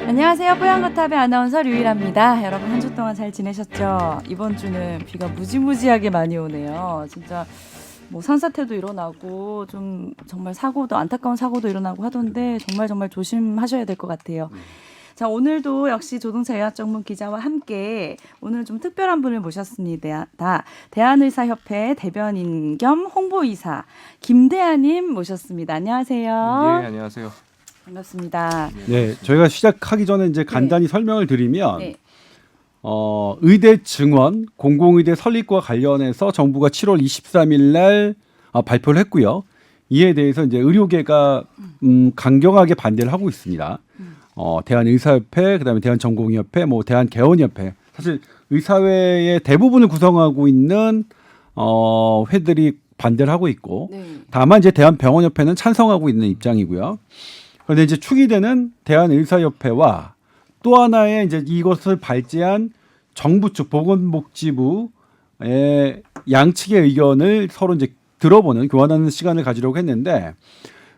안녕하세요. 뽀얀거탑의 아나운서 류일합니다. 여러분 한 주 동안 잘 지내셨죠? 이번 주는 비가 무지무지하게 많이 오네요. 진짜 뭐 산사태도 일어나고 좀 정말 사고도 안타까운 사고도 일어나고 하던데 정말 조심하셔야 될 것 같아요. 자, 오늘도 역시 조동차 예약 전문 기자와 함께 오늘 좀 특별한 분을 모셨습니다. 대한의사협회 대변인 겸 홍보이사 김대하님 모셨습니다. 안녕하세요. 네, 안녕하세요. 반갑습니다. 네, 저희가 시작하기 전에 이제 간단히 설명을 드리면 네. 의대 증원 공공의대 설립과 관련해서 정부가 7월 23일 날 발표를 했고요. 이에 대해서 이제 의료계가 강경하게 반대를 하고 있습니다. 대한의사협회, 그다음에 대한전공의협회, 뭐 대한개원협회, 사실 의사회의 대부분을 구성하고 있는 회들이 반대를 하고 있고, 네. 다만 이제 대한병원협회는 찬성하고 있는 입장이고요. 그런데 이제 축의되는 대한의사협회와 또 하나의 이제 이것을 발제한 정부 측 보건복지부의 양측의 의견을 서로 이제 들어보는 교환하는 시간을 가지려고 했는데,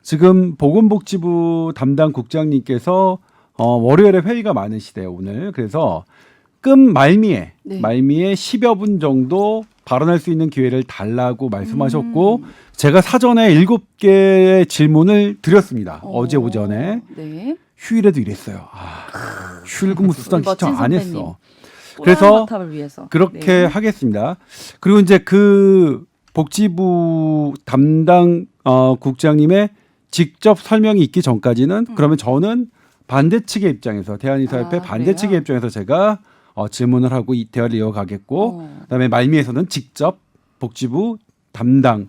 지금 보건복지부 담당 국장님께서 월요일에 회의가 많으시대요, 오늘. 그래서 말미에 10여 분 정도 발언할 수 있는 기회를 달라고 말씀하셨고, 제가 사전에 7개의 질문을 드렸습니다. 어제 오전에. 네. 휴일에도 이랬어요. 휴일 근무 수당 멋진 신청 안 선배님. 했어. 그래서 뽀얀거탑을 위해서. 그렇게 네. 하겠습니다. 그리고 이제 그 복지부 담당 국장님의 직접 설명이 있기 전까지는 그러면 저는 반대 측의 입장에서 대한의사협회 반대 그래요? 측의 입장에서 제가 질문을 하고 이 대화를 이어가겠고, 그다음에 말미에서는 직접 복지부 담당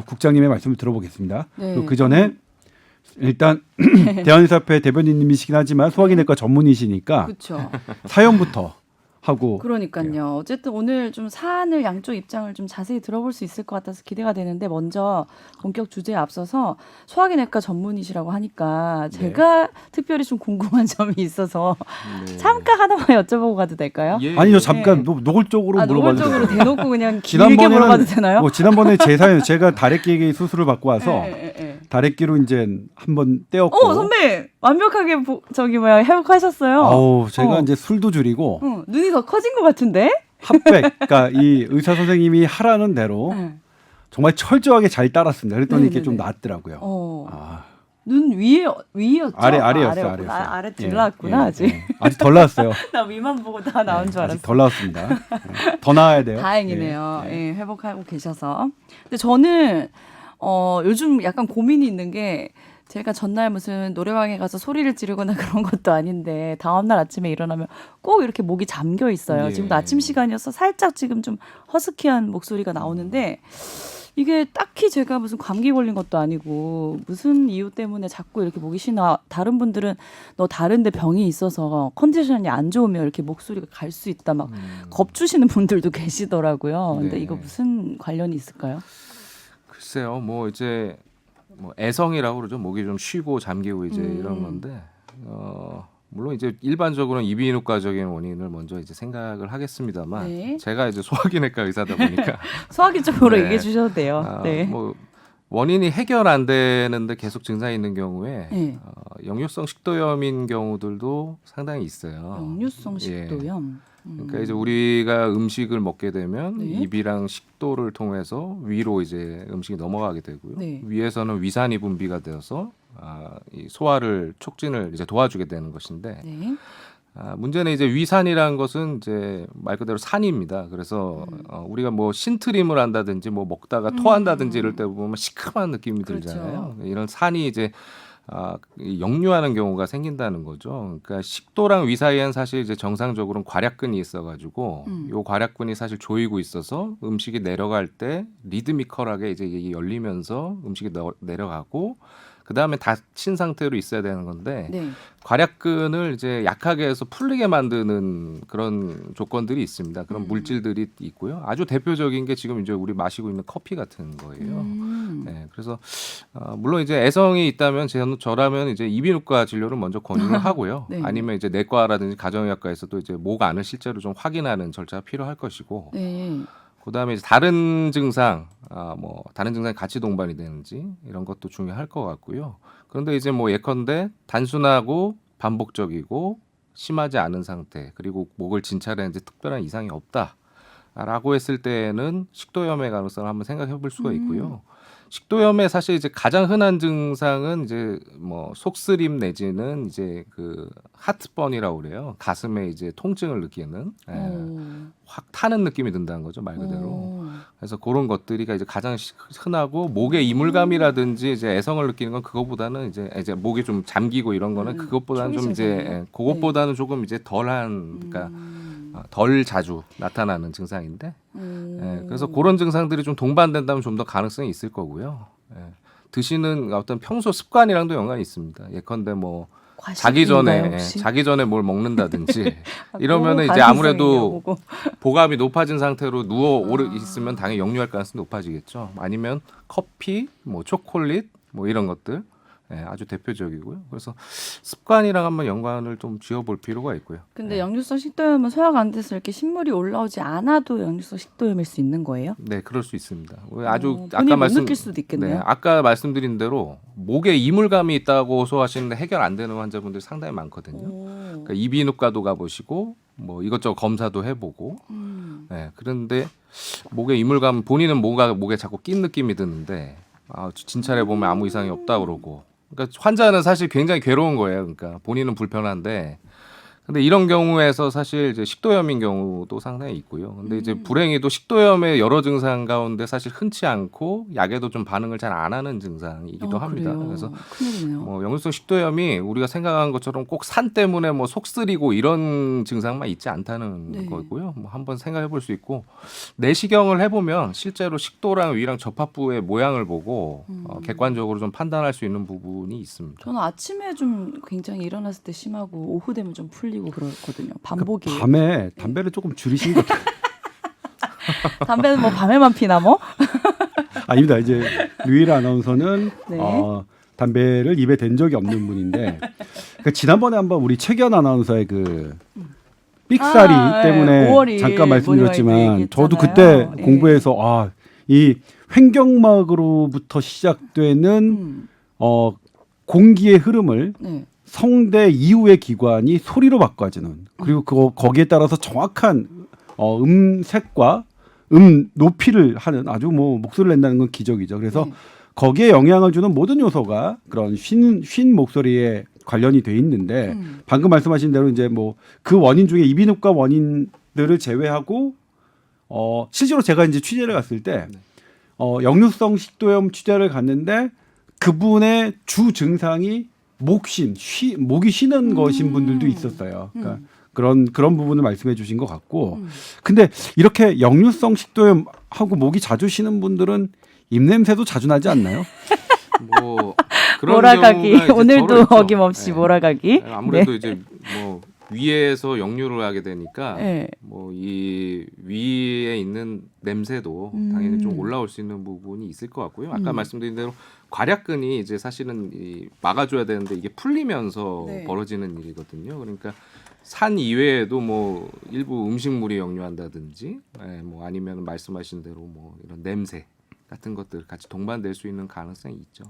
국장님의 말씀을 들어보겠습니다. 네. 그리고 그 전에 일단 대한의사협회 대변인님이시긴 하지만 소화기내과 전문의시니까 그렇죠. 사연부터 하고. 그러니까요. 어쨌든 오늘 좀 사안을 양쪽 입장을 좀 자세히 들어볼 수 있을 것 같아서 기대가 되는데, 먼저 본격 주제에 앞서서 소화기내과 전문의시라고 하니까 제가 특별히 좀 궁금한 점이 있어서 잠깐 하나만 여쭤보고 가도 될까요? 예, 아니요, 예. 잠깐 노골적으로 물어봐도 노골적으로 돼요. 대놓고 그냥 길게 물어봐도 되나요? 지난번에 제 사연, 제가 다래끼 수술을 받고 와서 예. 다래끼로 이제 한번 떼었고. 선배 완벽하게 회복하셨어요. 아우, 제가 이제 술도 줄이고 눈이 더 커진 것 같은데? 핫백, 그러니까 이 의사 선생님이 하라는 대로 정말 철저하게 잘 따랐습니다. 그랬더니 이게 좀 낫더라고요. 눈 위였죠? 아래였어요. 아래 들어왔구나. 아직. 아직 덜 나왔어요. 나 위만 보고 다 나온 줄 알았어. 아직 덜 나왔습니다. 더 나와야 돼요. 다행이네요. 예, 회복하고 계셔서. 근데 저는 요즘 약간 고민이 있는 게, 제가 전날 무슨 노래방에 가서 소리를 지르거나 그런 것도 아닌데 다음날 아침에 일어나면 꼭 이렇게 목이 잠겨 있어요. 예. 지금도 아침 시간이어서 살짝 지금 좀 허스키한 목소리가 나오는데, 이게 딱히 제가 무슨 감기 걸린 것도 아니고 무슨 이유 때문에 자꾸 이렇게 목이 쉬나. 다른 분들은 너 다른데 병이 있어서 컨디션이 안 좋으면 이렇게 목소리가 갈 수 있다 막 겁주시는 분들도 계시더라고요. 근데 네. 이거 무슨 관련이 있을까요? 글쎄요, 뭐 이제 뭐 애성이라고 그러죠. 목이 좀 쉬고 잠기고 이제 이런 건데, 물론 이제 일반적으로는 이비인후과적인 원인을 먼저 이제 생각을 하겠습니다만, 네. 제가 이제 소화기내과 의사다 보니까 소화기 쪽으로 네. 얘기해 주셔도 돼요. 네. 뭐 원인이 해결 안 되는데 계속 증상이 있는 경우에 네. 역류성 식도염인 경우들도 상당히 있어요. 역류성 식도염. 그러니까 이제 우리가 음식을 먹게 되면 네. 입이랑 식도를 통해서 위로 이제 음식이 넘어가게 되고요. 네. 위에서는 위산이 분비가 되어서 이 소화를 촉진을 이제 도와주게 되는 것인데, 네. 문제는 이제 위산이라는 것은 이제 말 그대로 산입니다. 그래서 우리가 뭐 신트림을 한다든지 뭐 먹다가 토한다든지 이럴 때 보면 시큼한 느낌이 그렇죠. 들잖아요. 이런 산이 이제 이 역류하는 경우가 생긴다는 거죠. 그러니까 식도랑 위 사이에는 사실 이제 정상적으로는 괄약근이 있어가지고 요 괄약근이 사실 조이고 있어서 음식이 내려갈 때 리드미컬하게 이제 이게 열리면서 음식이 내려가고, 그 다음에 닫힌 상태로 있어야 되는 건데, 네. 괄약근을 이제 약하게 해서 풀리게 만드는 그런 조건들이 있습니다. 그런 물질들이 있고요. 아주 대표적인 게 지금 이제 우리 마시고 있는 커피 같은 거예요. 네, 그래서 물론 이제 애성이 있다면 저라면 이제 이비인후과 진료를 먼저 권유를 하고요. 네. 아니면 이제 내과라든지 가정의학과에서도 이제 목 안을 실제로 좀 확인하는 절차가 필요할 것이고. 네. 그다음에 이제 다른 증상, 뭐 다른 증상이 같이 동반이 되는지 이런 것도 중요할 것 같고요. 그런데 이제 뭐 예컨대 단순하고 반복적이고 심하지 않은 상태 그리고 목을 진찰했는데 특별한 이상이 없다라고 했을 때는 식도염의 가능성을 한번 생각해 볼 수가 있고요. 식도염의 사실 이제 가장 흔한 증상은 이제 뭐 속쓰림 내지는 이제 그 하트번이라고 그래요. 가슴에 이제 통증을 느끼는 확 타는 느낌이 든다는 거죠, 말 그대로. 그래서 그런 것들이 이제 가장 흔하고 목에 이물감이라든지 이제 애성을 느끼는 건 그거보다는 이제 목이 좀 잠기고 이런 거는 그것보다는 좀 이제 그것보다는 조금 이제 덜한 그러니까 덜 자주 나타나는 증상인데 그래서 그런 증상들이 좀 동반된다면 좀 더 가능성이 있을 거고요. 드시는 어떤 평소 습관이랑도 연관이 있습니다. 예컨대 뭐 자기 전에 뭘 먹는다든지 이러면은 이제 아무래도 보감이 높아진 상태로 누워 오래 있으면 당연히 역류할 가능성이 높아지겠죠. 아니면 커피, 뭐 초콜릿, 뭐 이런 것들 아주 대표적이고요. 그래서 습관이랑 한번 연관을 좀 지어볼 필요가 있고요. 근데 역류성 식도염은 소화가 안 돼서 이렇게 신물이 올라오지 않아도 역류성 식도염일 수 있는 거예요? 네, 그럴 수 있습니다. 아주 본인이 못 느낄 수도 있겠네요. 네, 아까 말씀드린 대로 목에 이물감이 있다고 호소하시는데 해결 안 되는 환자분들이 상당히 많거든요. 그러니까 이비인후과도 가보시고 뭐 이것저것 검사도 해보고 그런데 목에 이물감 본인은 목에 자꾸 낀 느낌이 드는데 진찰해 보면 아무 이상이 없다 그러고 그러니까 환자는 사실 굉장히 괴로운 거예요. 그러니까 본인은 불편한데 근데 이런 경우에서 사실 이제 식도염인 경우도 상당히 있고요. 근데 이제 불행히도 식도염의 여러 증상 가운데 사실 흔치 않고 약에도 좀 반응을 잘 안 하는 증상이기도 합니다. 그래요? 그래서 큰일이네요. 뭐 역류성 식도염이 우리가 생각한 것처럼 꼭 산 때문에 뭐 속 쓰리고 이런 증상만 있지 않다는 거고요. 뭐 한번 생각해 볼 수 있고 내시경을 해보면 실제로 식도랑 위랑 접합부의 모양을 보고 객관적으로 좀 판단할 수 있는 부분이 있습니다. 저는 아침에 좀 굉장히 일어났을 때 심하고 오후 되면 좀 풀리고 그렇거든요. 반복이에요. 밤에 담배를 조금 줄이신 것 같아요. 담배는 뭐 밤에만 피나 뭐? 아닙니다. 이제 류일아 아나운서는 네. 담배를 입에 댄 적이 없는 분인데 그러니까 지난번에 한번 우리 최기현 아나운서의 그 삑사리 때문에 5월이 잠깐 말씀드렸지만 저도 얘기했잖아요. 그때 공부해서 이 횡격막으로부터 시작되는 공기의 흐름을 성대 이후의 기관이 소리로 바꿔주는 그리고 거기에 따라서 정확한 음색과 높이를 하는 아주 뭐 목소리를 낸다는 건 기적이죠. 그래서 거기에 영향을 주는 모든 요소가 그런 쉰 목소리에 관련이 돼 있는데 방금 말씀하신 대로 이제 뭐 그 원인 중에 이비인후과 원인들을 제외하고 실제로 제가 이제 취재를 갔을 때 역류성 식도염 취재를 갔는데 그분의 주 증상이 목이 쉬는 것인 분들도 있었어요. 그러니까 그런 부분을 말씀해 주신 것 같고 근데 이렇게 역류성 식도염하고 목이 자주 쉬는 분들은 입냄새도 자주 나지 않나요? 뭐 그런 몰아가기 경우가 이제 오늘도 서로 있죠. 어김없이 몰아가기. 아무래도 이제 뭐 위에서 역류를 하게 되니까 뭐 이 위에 있는 냄새도 당연히 좀 올라올 수 있는 부분이 있을 것 같고요. 아까 말씀드린 대로 괄약근이 이제 사실은 막아줘야 되는데 이게 풀리면서 벌어지는 일이거든요. 그러니까 산 이외에도 뭐 일부 음식물이 역류한다든지, 뭐 아니면 말씀하신 대로 뭐 이런 냄새 같은 것들 같이 동반될 수 있는 가능성이 있죠.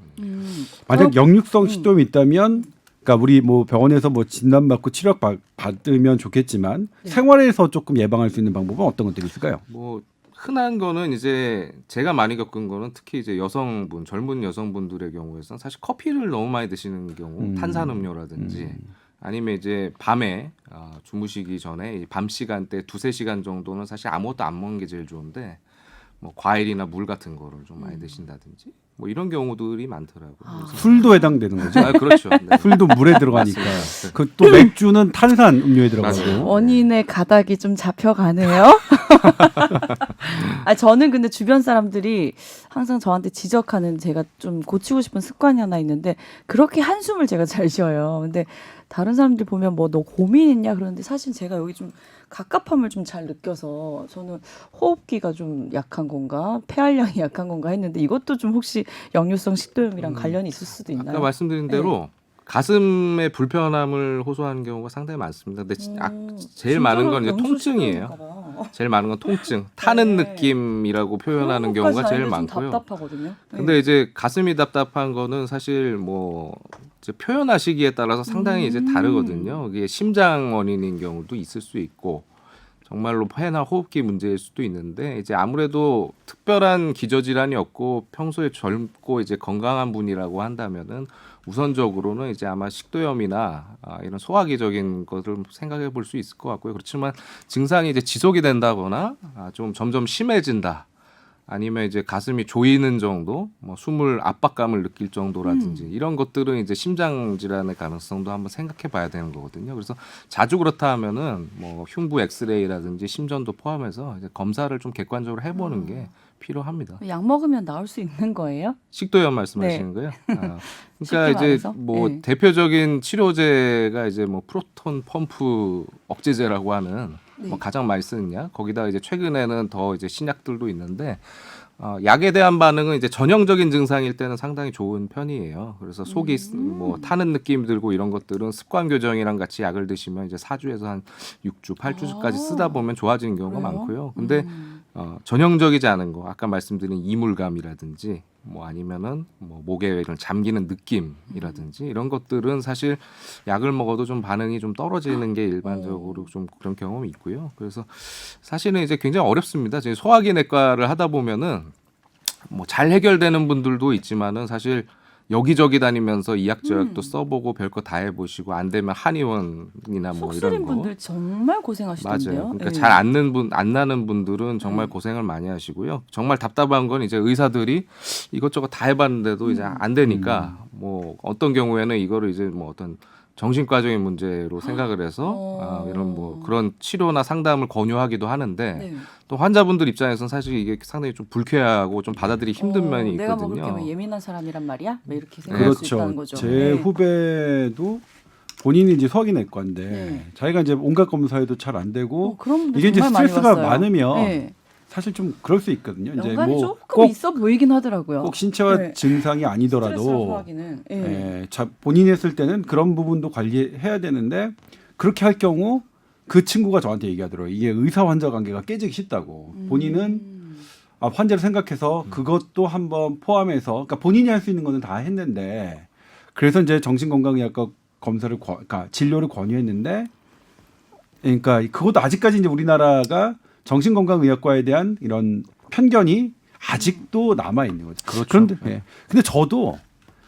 만약 역류성 식도염이 있다면, 그러니까 우리 뭐 병원에서 뭐 진단받고 치료 받으면 좋겠지만 생활에서 조금 예방할 수 있는 방법은 어떤 것들이 있을까요? 뭐 흔한 거는 이제 제가 많이 겪은 거는 특히 이제 젊은 여성분들의 경우에서는 사실 커피를 너무 많이 드시는 경우, 탄산음료라든지 아니면 이제 밤에 주무시기 전에 밤 시간대 2-3시간 정도는 사실 아무것도 안 먹는 게 제일 좋은데 뭐 과일이나 물 같은 거를 좀 많이 드신다든지 뭐 이런 경우들이 많더라고요. 술도 해당되는 거죠? 그렇죠. 네. 술도 물에 들어가니까. 그 또 맥주는 탄산 음료에 들어가고. 원인의 가닥이 좀 잡혀가네요. 저는 근데 주변 사람들이 항상 저한테 지적하는 제가 좀 고치고 싶은 습관이 하나 있는데 그렇게 한숨을 제가 잘 쉬어요. 근데 다른 사람들 보면 뭐 너 고민 있냐 그러는데 사실 제가 여기 좀 갑갑함을 좀 잘 느껴서 저는 호흡기가 좀 약한 건가 폐활량이 약한 건가 했는데 이것도 좀 혹시 역류성 식도염이랑 관련이 있을 수도 있나요? 아까 말씀드린 대로 가슴의 불편함을 호소하는 경우가 상당히 많습니다. 근데 제일 많은 건 이제 통증이에요. 제일 많은 건 통증, 타는 네. 느낌이라고 표현하는 경우가 제일 많고요. 답답하거든요. 네. 근데 이제 가슴이 답답한 거는 사실 뭐 이제 표현하시기에 따라서 상당히 이제 다르거든요. 이게 심장 원인인 경우도 있을 수 있고 정말로 폐나 호흡기 문제일 수도 있는데 이제 아무래도 특별한 기저질환이 없고 평소에 젊고 이제 건강한 분이라고 한다면은 우선적으로는 이제 아마 식도염이나 이런 소화기적인 것을 생각해 볼 수 있을 것 같고요. 그렇지만 증상이 이제 지속이 된다거나 좀 점점 심해진다. 아니면 이제 가슴이 조이는 정도, 뭐 숨을 압박감을 느낄 정도라든지 이런 것들은 이제 심장 질환의 가능성도 한번 생각해 봐야 되는 거거든요. 그래서 자주 그렇다 하면은 뭐 흉부 엑스레이라든지 심전도 포함해서 이제 검사를 좀 객관적으로 해보는 게 필요합니다. 약 먹으면 나올 수 있는 거예요? 식도염 말씀하시는 거예요? 그러니까 쉽게 이제 말해서? 뭐 네. 대표적인 치료제가 이제 뭐 프로톤 펌프 억제제라고 하는 네. 뭐 가장 많이 쓰는 약. 거기다 이제 최근에는 더 이제 신약들도 있는데 약에 대한 반응은 이제 전형적인 증상일 때는 상당히 좋은 편이에요. 그래서 속이 뭐 타는 느낌 들고 이런 것들은 습관 교정이랑 같이 약을 드시면 이제 4주에서 한 6주, 8주까지 쓰다 보면 좋아지는 경우가 그래요? 많고요. 근데 전형적이지 않은 거 아까 말씀드린 이물감이라든지 뭐 아니면은 뭐 목에 이런 잠기는 느낌이라든지 이런 것들은 사실 약을 먹어도 좀 반응이 좀 떨어지는 게 일반적으로 좀 그런 경험이 있고요. 그래서 사실은 이제 굉장히 어렵습니다. 지금 소화기 내과를 하다 보면은 뭐 잘 해결되는 분들도 있지만은 사실 여기저기 다니면서 이약저약도 써보고 별거 다 해보시고 안 되면 한의원이나 뭐 속쓰린 이런 거 분들 정말 고생하시던데요. 맞아요. 그러니까 네. 잘 안 나는 분들은 정말 고생을 많이 하시고요. 정말 답답한 건 이제 의사들이 이것저것 다 해봤는데도 이제 안 되니까 뭐 어떤 경우에는 이거를 이제 뭐 어떤 정신과적인 문제로 생각을 해서 이런 뭐 그런 치료나 상담을 권유하기도 하는데 네. 또 환자분들 입장에서는 사실 이게 상당히 좀 불쾌하고 좀 받아들이기 힘든 면이 있거든요. 내가 먹을 게뭐 예민한 사람이란 말이야? 뭐 이렇게 생각할 수 그렇죠. 있다는 거죠. 제 네. 후배도 본인이 이제 소화기 내과인데 네. 자기가 이제 온갖 검사해도 잘 안 되고 그런 분들 이게 이제 정말 많이 스트레스가 봤어요. 많으면 네. 사실 좀 그럴 수 있거든요. 이제 연관이 뭐 조금 꼭 있어 보이긴 하더라고요. 꼭 신체와 네. 증상이 스트레스랑 아니더라도 소화기는. 네. 본인이 했을 때는 그런 부분도 관리해야 되는데 그렇게 할 경우 그 친구가 저한테 얘기하더라고요. 이게 의사 환자 관계가 깨지기 쉽다고. 본인은 환자를 생각해서 그것도 한번 포함해서 그러니까 본인이 할 수 있는 거는 다 했는데 그래서 이제 정신건강의학과 검사를 그러니까 진료를 권유했는데 그러니까 그것도 아직까지 이제 우리나라가 정신건강의학과에 대한 이런 편견이 아직도 남아 있는 거죠. 그렇죠. 그런데 근데 저도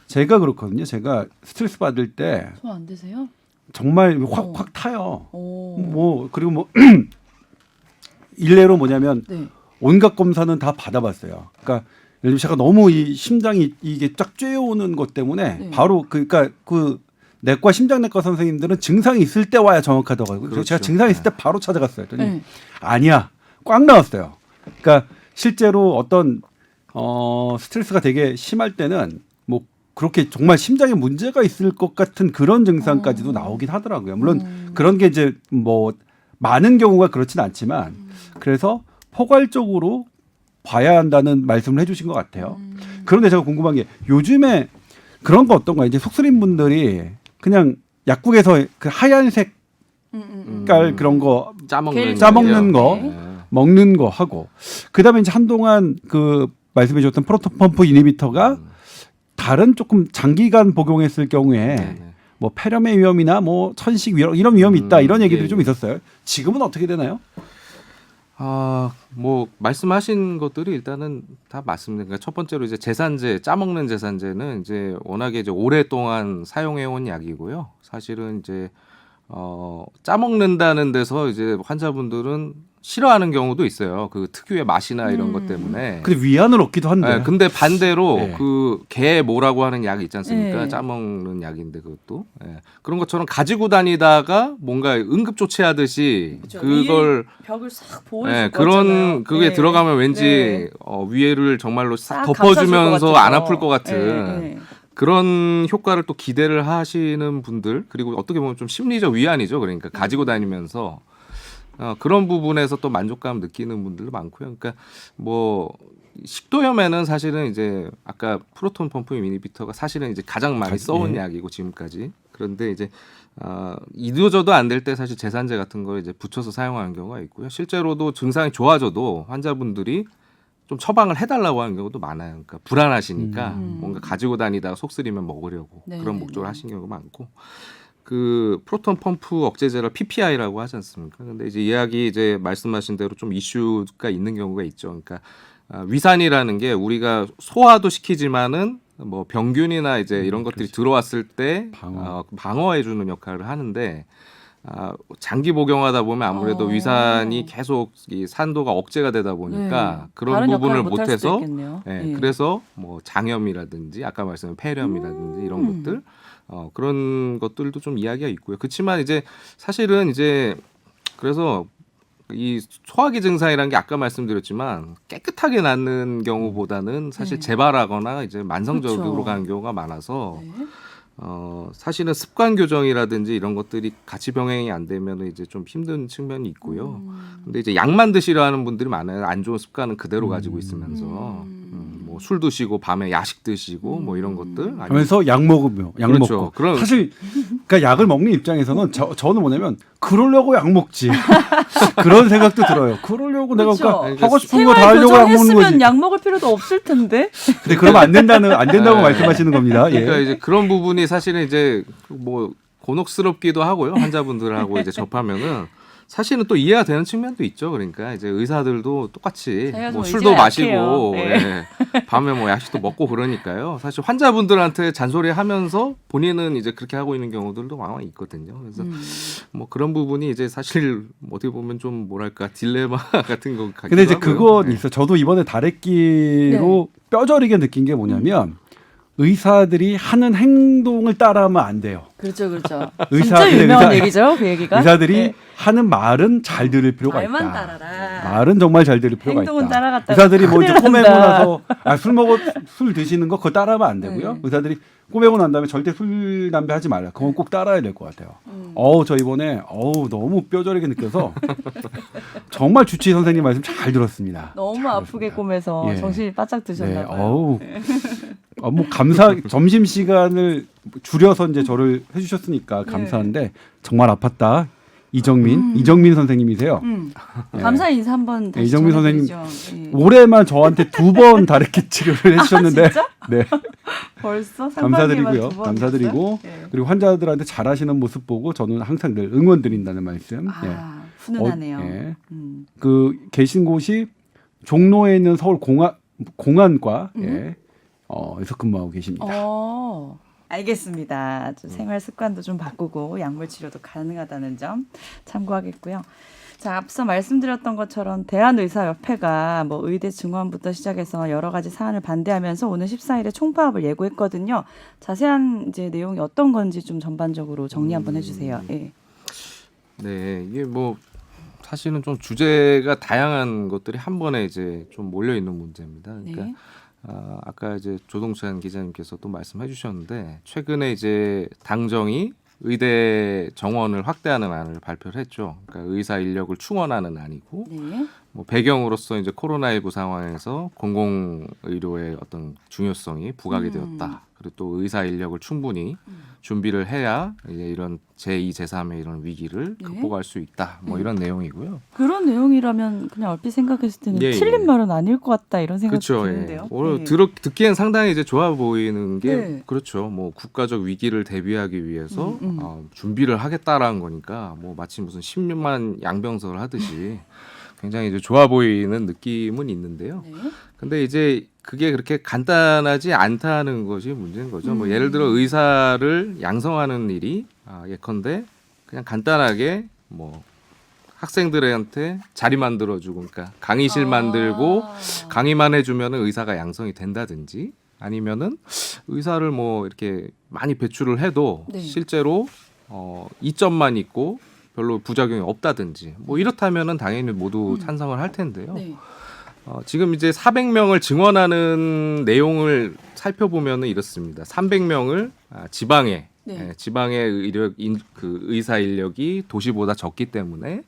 제가 그렇거든요. 제가 스트레스 받을 때 소화 안 되세요? 정말 확 타요. 오. 뭐 그리고 뭐 일례로 뭐냐면 네. 온갖 검사는 다 받아봤어요. 그러니까 예를 들면 제가 너무 이 심장이 이게 쫙 쬐어오는 것 때문에 네. 바로 그러니까 그 내과 심장내과 선생님들은 증상이 있을 때 와야 정확하다고. 그래서 그렇죠. 제가 증상이 있을 때 바로 찾아갔어요. 그랬더니 네. 아니야, 꽉 나왔어요. 그러니까 실제로 어떤 스트레스가 되게 심할 때는 뭐 그렇게 정말 심장에 문제가 있을 것 같은 그런 증상까지도 나오긴 하더라고요. 물론 그런 게 이제 뭐 많은 경우가 그렇진 않지만 그래서 포괄적으로 봐야 한다는 말씀을 해주신 것 같아요. 그런데 제가 궁금한 게 요즘에 그런 거 어떤가요? 이제 속쓰린 분들이 그냥 약국에서 그 하얀색 깔 그런 거 짜먹는 거 네. 먹는 거 하고 그다음에 이제 한동안 그 말씀해 주셨던 프로톤펌프 이니비터가 다른 조금 장기간 복용했을 경우에 뭐 폐렴의 위험이나 뭐 천식 위험 이런 위험이 있다 이런 얘기들이 예. 좀 있었어요. 지금은 어떻게 되나요? 뭐 말씀하신 것들이 일단은 다 맞습니다. 그러니까 첫 번째로 이제 제산제, 짜먹는 제산제는 이제 워낙에 이제 오랫동안 사용해 온 약이고요. 사실은 이제 짜먹는다는 데서 이제 환자분들은 싫어하는 경우도 있어요. 그 특유의 맛이나 이런 것 때문에. 근데 위안을 얻기도 한데. 네, 근데 반대로 네. 그 개모라고 하는 약이 있지 않습니까? 네. 짜먹는 약인데 그것도 그런 것처럼 가지고 다니다가 뭔가 응급 조치하듯이 그렇죠. 그걸 벽을 싹 보호해 네, 줄 것 같잖아요. 그게 네. 들어가면 왠지 네. 위에를 정말로 싹 싹 덮어주면서 감싸줄 것 안 같아서. 아플 것 같은 네, 네. 그런 효과를 또 기대를 하시는 분들 그리고 어떻게 보면 좀 심리적 위안이죠. 그러니까 가지고 다니면서 그런 부분에서 또 만족감 느끼는 분들도 많고요. 그러니까 뭐 식도염에는 사실은 이제 아까 프로톤 펌프 이니비터가 사실은 이제 가장 많이 써온 예. 약이고 지금까지. 그런데 이제 이도저도 안 될 때 사실 제산제 같은 걸 이제 붙여서 사용하는 경우가 있고요. 실제로도 증상이 좋아져도 환자분들이 좀 처방을 해달라고 하는 경우도 많아요. 그러니까 불안하시니까 뭔가 가지고 다니다가 속 쓰리면 먹으려고 네, 그런 네, 목적으로 네. 하신 경우가 많고. 그 프로톤 펌프 억제제를 PPI라고 하지 않습니까? 근데 이제 이야기 이제 말씀하신 대로 좀 이슈가 있는 경우가 있죠. 그러니까 위산이라는 게 우리가 소화도 시키지만은 뭐 병균이나 이제 이런 것들이 들어왔을 때 방어해주는 역할을 하는데 장기 복용하다 보면 아무래도 위산이 계속 이 산도가 억제가 되다 보니까 네. 그런 다른 부분을 역할을 못할 수도 못해서 있겠네요. 예, 예. 그래서 뭐 장염이라든지 아까 말씀한 폐렴이라든지 이런 것들 그런 것들도 좀 이야기가 있고요. 그렇지만 이제 사실은 이제 그래서 이 소화기 증상이라는 게 아까 말씀드렸지만 깨끗하게 낫는 경우보다는 사실 네. 재발하거나 이제 만성적으로 그렇죠. 가는 경우가 많아서 네. 사실은 습관 교정이라든지 이런 것들이 같이 병행이 안 되면 이제 좀 힘든 측면이 있고요. 근데 이제 약만 드시라는 분들이 많아요. 안 좋은 습관은 그대로 가지고 있으면서 뭐 술 드시고 밤에 야식 드시고 뭐 이런 것들 아니면 하면서 약 먹으며 약 그렇죠. 먹고 그럼- 사실 그러니까 약을 먹는 입장에서는 저는 뭐냐면 그러려고 약 먹지 그런 생각도 들어요. 그러려고 내가 그렇죠. 그러니까 하고 싶은 거 다 생활 하려고 약 먹는 거지. 교정했으면 약 먹을 필요도 없을 텐데. 근데 그러면 안 된다고 네. 말씀하시는 겁니다. 예. 그러니까 이제 그런 부분이 사실은 이제 뭐 곤혹스럽기도 하고요. 환자분들하고 이제 접하면은 사실은 또 이해가 되는 측면도 있죠. 그러니까 이제 의사들도 똑같이 자기가 뭐 좀 술도 의지가 마시고 약해요. 네. 예, 밤에 뭐 야식도 먹고 그러니까요. 사실 환자분들한테 잔소리하면서 본인은 이제 그렇게 하고 있는 경우들도 많이 있거든요. 그래서 뭐 그런 부분이 이제 사실 어떻게 보면 좀 뭐랄까 딜레마 같은 거 같기도 근데 이제 하고요. 그건 예. 있어. 저도 이번에 다래끼로 뼈저리게 느낀 게 뭐냐면 의사들이 하는 행동을 따라하면 안 돼요. 그렇죠, 그렇죠. 의사- 진짜 유명한 의사- 얘기죠, 그 얘기가. 의사들이 네. 하는 말은 잘 들을 필요가 있다. 말만 따라라. 말은 정말 잘 들을 필요가 행동은 있다. 따라갔다가 의사들이 뭐 이제 큰일 꼬매고 난다. 나서 술 드시는 거 그거 따라하면 안 되고요. 네. 의사들이 꼬매고 난 다음에 절대 술 담배 하지 말라. 그건 꼭 따라야 될 것 같아요. 저 이번에 너무 뼈저리게 느껴서 정말 주치의 선생님 말씀 잘 들었습니다. 너무 잘 아프게 들었습니다. 꼬매서 예. 정신이 바짝 네, 드셨나 봐요. 뭐 점심 시간을 줄여서 이제 저를 해주셨으니까 감사한데 정말 아팠다. 이정민 선생님이세요. 네. 감사 인사 한번 다시 이정민 전해드리죠. 예. 올해만 저한테 2번 다래끼 치료를 해주셨는데, 진짜? 네, 벌써 감사드리고요. 3단계만 감사드리고 예. 그리고 환자들한테 잘하시는 모습 보고 저는 항상 늘 응원드린다는 말씀. 예. 훈훈하네요. 예. 그 계신 곳이 종로에 있는 서울 공안과 에서 근무하고 계십니다. 알겠습니다. 생활 습관도 좀 바꾸고 약물 치료도 가능하다는 점 참고하겠고요. 자, 앞서 말씀드렸던 것처럼 대한의사협회가 뭐 의대 증원부터 시작해서 여러 가지 사안을 반대하면서 오는 14일에 총파업을 예고했거든요. 자세한 이제 내용이 어떤 건지 좀 전반적으로 정리 한번 해주세요. 예. 네, 이게 뭐 사실은 좀 주제가 다양한 것들이 한 번에 이제 좀 몰려 있는 문제입니다. 그러니까 네. 아까 이제 조동찬 기자님께서도 말씀해 주셨는데 최근에 이제 당정이 의대 정원을 확대하는 안을 발표를 했죠. 그러니까 의사 인력을 충원하는 안이고 네. 뭐 배경으로서 이제 코로나19 상황에서 공공의료의 어떤 중요성이 부각이 되었다. 그리고 또 의사 인력을 충분히 준비를 해야 이제 이런 제2, 제3의 이런 위기를 네. 극복할 수 있다. 뭐 이런 내용이고요. 그런 내용이라면 그냥 얼핏 생각했을 때는 예, 틀린 예. 말은 아닐 것 같다 이런 생각이 그렇죠. 드는데요. 오늘 예. 듣기엔 상당히 이제 좋아 보이는 게 네. 그렇죠. 뭐 국가적 위기를 대비하기 위해서 준비를 하겠다라는 거니까 뭐 마치 무슨 10만 양병설을 하듯이 굉장히 이제 좋아 보이는 느낌은 있는데요. 네. 근데 이제 그게 그렇게 간단하지 않다는 것이 문제인 거죠. 뭐 예를 들어 의사를 양성하는 일이 예컨대 그냥 간단하게 뭐 학생들한테 자리 만들어주고, 그러니까 강의실 만들고 강의만 해주면은 의사가 양성이 된다든지, 아니면은 의사를 뭐 이렇게 많이 배출을 해도 네. 실제로 이점만 있고 별로 부작용이 없다든지, 뭐 이렇다면은 당연히 모두 찬성을 할 텐데요. 네. 지금 이제 400명을 증원하는 내용을 살펴보면은 이렇습니다. 300명을 지방에 네. 지방의 의사 인력이 도시보다 적기 때문에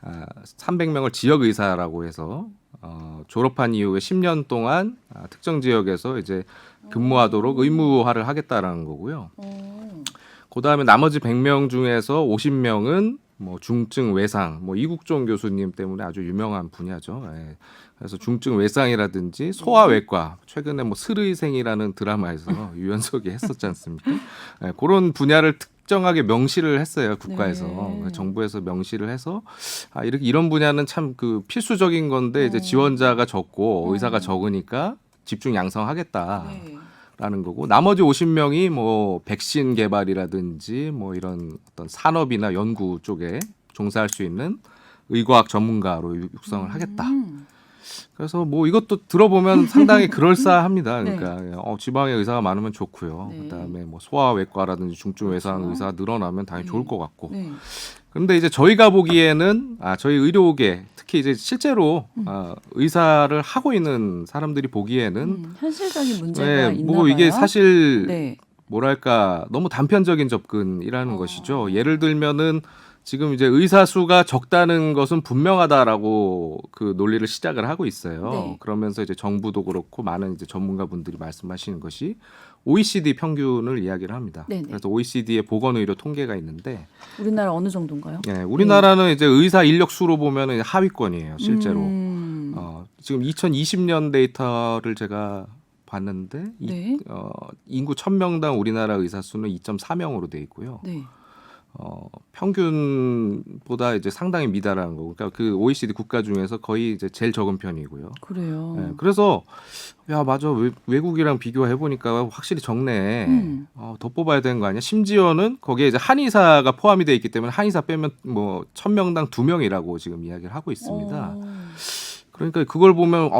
300명을 지역 의사라고 해서 졸업한 이후에 10년 동안 특정 지역에서 이제 근무하도록 의무화를 하겠다라는 거고요. 그다음에 나머지 100명 중에서 50명은 뭐 중증 외상, 뭐 이국종 교수님 때문에 아주 유명한 분야죠. 예. 그래서 중증 외상이라든지 소아외과, 최근에 뭐 스르이생이라는 드라마에서 유연석이 했었지 않습니까? 예, 그런 분야를 특정하게 명시를 했어요, 국가에서. 네. 정부에서 명시를 해서 이렇게 이런 분야는 참 그 필수적인 건데 이제 지원자가 적고 의사가 적으니까 집중 양성하겠다. 네. 라는 거고 나머지 50명이 뭐 백신 개발이라든지 뭐 이런 어떤 산업이나 연구 쪽에 종사할 수 있는 의과학 전문가로 육성을 하겠다. 그래서 뭐 이것도 들어보면 상당히 그럴싸합니다. 네. 그러니까 지방에 의사가 많으면 좋고요. 네. 그다음에 뭐 소아외과라든지 중증외상 그렇죠. 의사 늘어나면 당연히 좋을 것 같고. 네. 그런데 이제 저희가 보기에는 저희 의료계 특히 이제 실제로 의사를 하고 있는 사람들이 보기에는 현실적인 문제가 네, 있나 뭐 봐요. 이게 사실 네. 뭐랄까 너무 단편적인 접근이라는 것이죠. 예를 들면은 지금 이제 의사 수가 적다는 것은 분명하다라고 그 논리를 시작을 하고 있어요. 네. 그러면서 이제 정부도 그렇고 많은 이제 전문가분들이 말씀하시는 것이 OECD 평균을 이야기를 합니다. 네네. 그래서 OECD의 보건의료 통계가 있는데, 우리나라 어느 정도인가요? 네, 우리나라는 이제 의사 인력 수로 보면은 하위권이에요, 실제로. 음. 지금 2020년 데이터를 제가 봤는데 네. 인구 1000명당 우리나라 의사 수는 2.4명으로 돼 있고요. 네. 평균보다 이제 상당히 미달한 거고, 그러니까 그 OECD 국가 중에서 거의 이제 제일 적은 편이고요. 그래요. 네, 그래서 야 맞아 외국이랑 비교해 보니까 확실히 적네. 더 뽑아야 되는 거 아니야? 심지어는 거기에 이제 한의사가 포함이 돼 있기 때문에 한의사 빼면 뭐 1000명당 2명이라고 지금 이야기를 하고 있습니다. 그러니까 그걸 보면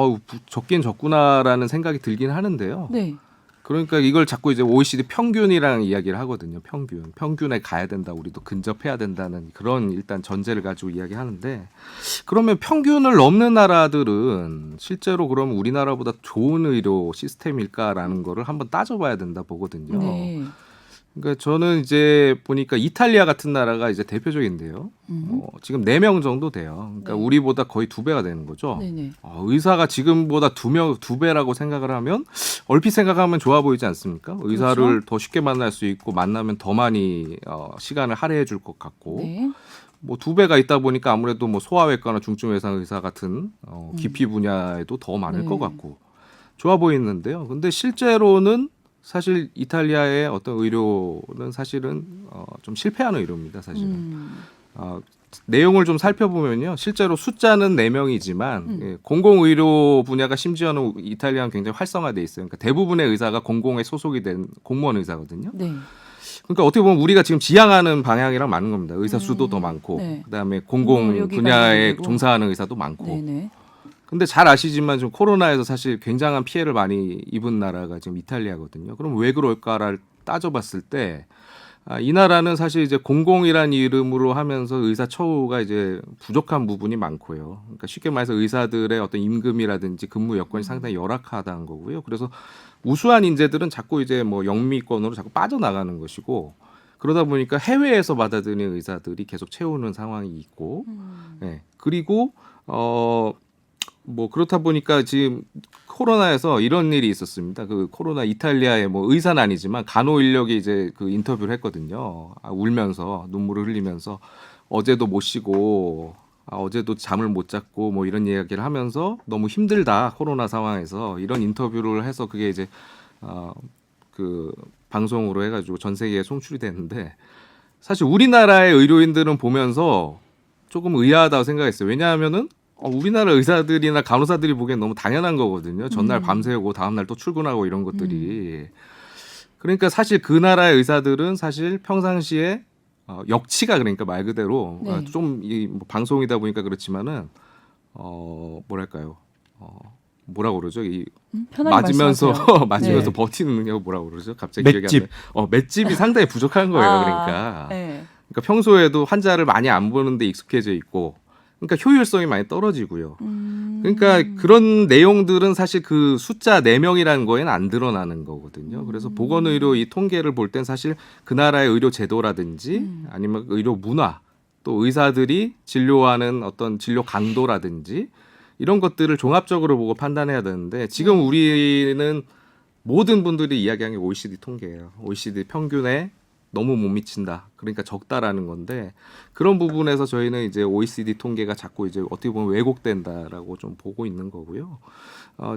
적긴 적구나라는 생각이 들긴 하는데요. 네. 그러니까 이걸 자꾸 이제 OECD 평균이랑 이야기를 하거든요. 평균에 가야 된다. 우리도 근접해야 된다는 그런 일단 전제를 가지고 이야기하는데, 그러면 평균을 넘는 나라들은 실제로 그러면 우리나라보다 좋은 의료 시스템일까라는 거를 한번 따져봐야 된다 보거든요. 네. 그러니까 저는 이제 보니까 이탈리아 같은 나라가 이제 대표적인데요. 지금 4명 정도 돼요. 그러니까 네. 우리보다 거의 2배가 되는 거죠. 네네. 의사가 지금보다 2배라고 생각을 하면 얼핏 생각하면 좋아 보이지 않습니까? 의사를 그렇죠. 더 쉽게 만날 수 있고 만나면 더 많이 시간을 할애해 줄 것 같고, 네. 뭐 2배가 있다 보니까 아무래도 뭐 소아외과나 중증외상 의사 같은 기피 분야에도 더 많을 네. 것 같고 좋아 보이는데요. 근데 실제로는 사실 이탈리아의 어떤 의료는 사실은 좀 실패하는 의료입니다. 사실은. 내용을 좀 살펴보면요. 실제로 숫자는 4명이지만 예, 공공의료 분야가 심지어는 이탈리아는 굉장히 활성화돼 있어요. 그러니까 대부분의 의사가 공공에 소속이 된 공무원 의사거든요. 네. 그러니까 어떻게 보면 우리가 지금 지향하는 방향이랑 맞는 겁니다. 의사 수도 더 많고 네. 그다음에 공공 의료기관이 분야에 되고. 종사하는 의사도 많고. 네네. 근데 잘 아시지만 지금 코로나에서 사실 굉장한 피해를 많이 입은 나라가 지금 이탈리아거든요. 그럼 왜 그럴까를 따져봤을 때 이 나라는 사실 이제 공공이란 이름으로 하면서 의사 처우가 이제 부족한 부분이 많고요. 그러니까 쉽게 말해서 의사들의 어떤 임금이라든지 근무 여건이 상당히 열악하다는 거고요. 그래서 우수한 인재들은 자꾸 이제 뭐 영미권으로 자꾸 빠져나가는 것이고, 그러다 보니까 해외에서 받아들이는 의사들이 계속 채우는 상황이 있고, 네. 그리고 뭐 그렇다 보니까 지금 코로나에서 이런 일이 있었습니다. 그 코로나 이탈리아의 뭐 의사는 아니지만 간호 인력이 이제 그 인터뷰를 했거든요. 울면서 눈물을 흘리면서 어제도 못 쉬고 어제도 잠을 못 잤고 뭐 이런 이야기를 하면서 너무 힘들다 코로나 상황에서, 이런 인터뷰를 해서 그게 이제 그 방송으로 해가지고 전 세계에 송출이 됐는데, 사실 우리나라의 의료인들은 보면서 조금 의아하다고 생각했어요. 왜냐하면은 우리나라 의사들이나 간호사들이 보기엔 너무 당연한 거거든요. 전날 밤새우고 다음날 또 출근하고 이런 것들이. 그러니까 사실 그 나라의 의사들은 사실 평상시에 역치가, 그러니까 말 그대로 네. 좀 뭐 방송이다 보니까 그렇지만은 뭐랄까요? 뭐라고 그러죠? 편하게 맞으면서 말씀하세요. 맞으면서 네. 버티는 능력 뭐라고 그러죠? 갑자기 기억이 맷집. 안 나요. 맷집이 상당히 부족한 거예요. 그러니까. 네. 그러니까 평소에도 환자를 많이 안 보는데 익숙해져 있고, 그러니까 효율성이 많이 떨어지고요. 그러니까 그런 내용들은 사실 그 숫자 4명이라는 거에는 안 드러나는 거거든요. 그래서 보건의료 이 통계를 볼 땐 사실 그 나라의 의료 제도라든지 아니면 의료 문화, 또 의사들이 진료하는 어떤 진료 강도라든지 이런 것들을 종합적으로 보고 판단해야 되는데 지금 우리는 모든 분들이 이야기하는 게 OECD 통계예요. OECD 평균에 너무 못 미친다. 그러니까 적다라는 건데 그런 부분에서 저희는 이제 OECD 통계가 자꾸 이제 어떻게 보면 왜곡된다라고 좀 보고 있는 거고요.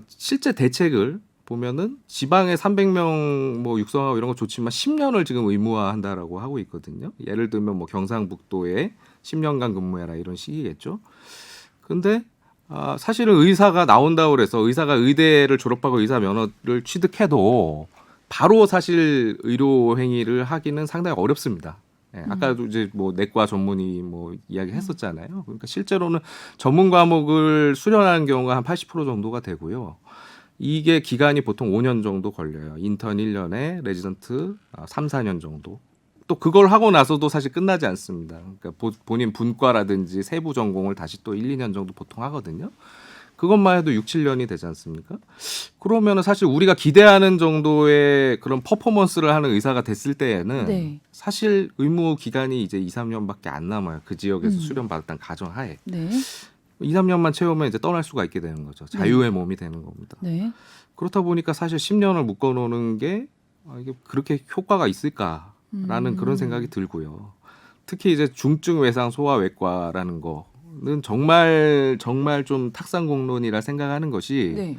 실제 대책을 보면은 지방에 300명 뭐 육성하고 이런 거 좋지만 10년을 지금 의무화한다라고 하고 있거든요. 예를 들면 뭐 경상북도에 10년간 근무해라 이런 식이겠죠. 근데 사실은 의사가 나온다고 그래서 의사가 의대를 졸업하고 의사 면허를 취득해도 바로 사실 의료 행위를 하기는 상당히 어렵습니다. 예, 아까도 이제 뭐 내과 전문의 뭐 이야기했었잖아요. 그러니까 실제로는 전문 과목을 수련하는 경우가 한 80% 정도가 되고요. 이게 기간이 보통 5년 정도 걸려요. 인턴 1년에 레지던트 3, 4년 정도. 또 그걸 하고 나서도 사실 끝나지 않습니다. 그러니까 본인 분과라든지 세부 전공을 다시 또 1, 2년 정도 보통 하거든요. 그것만 해도 6, 7년이 되지 않습니까? 그러면은 사실 우리가 기대하는 정도의 그런 퍼포먼스를 하는 의사가 됐을 때에는 네. 사실 의무 기간이 이제 2, 3년밖에 안 남아요. 그 지역에서 수련받았다는 가정하에. 네. 2, 3년만 채우면 이제 떠날 수가 있게 되는 거죠. 자유의 몸이 되는 겁니다. 네. 그렇다 보니까 사실 10년을 묶어놓는 게 이게 그렇게 효과가 있을까라는 그런 생각이 들고요. 특히 이제 중증 외상 소아외과라는 거는 정말 좀 탁상공론이라 생각하는 것이 네.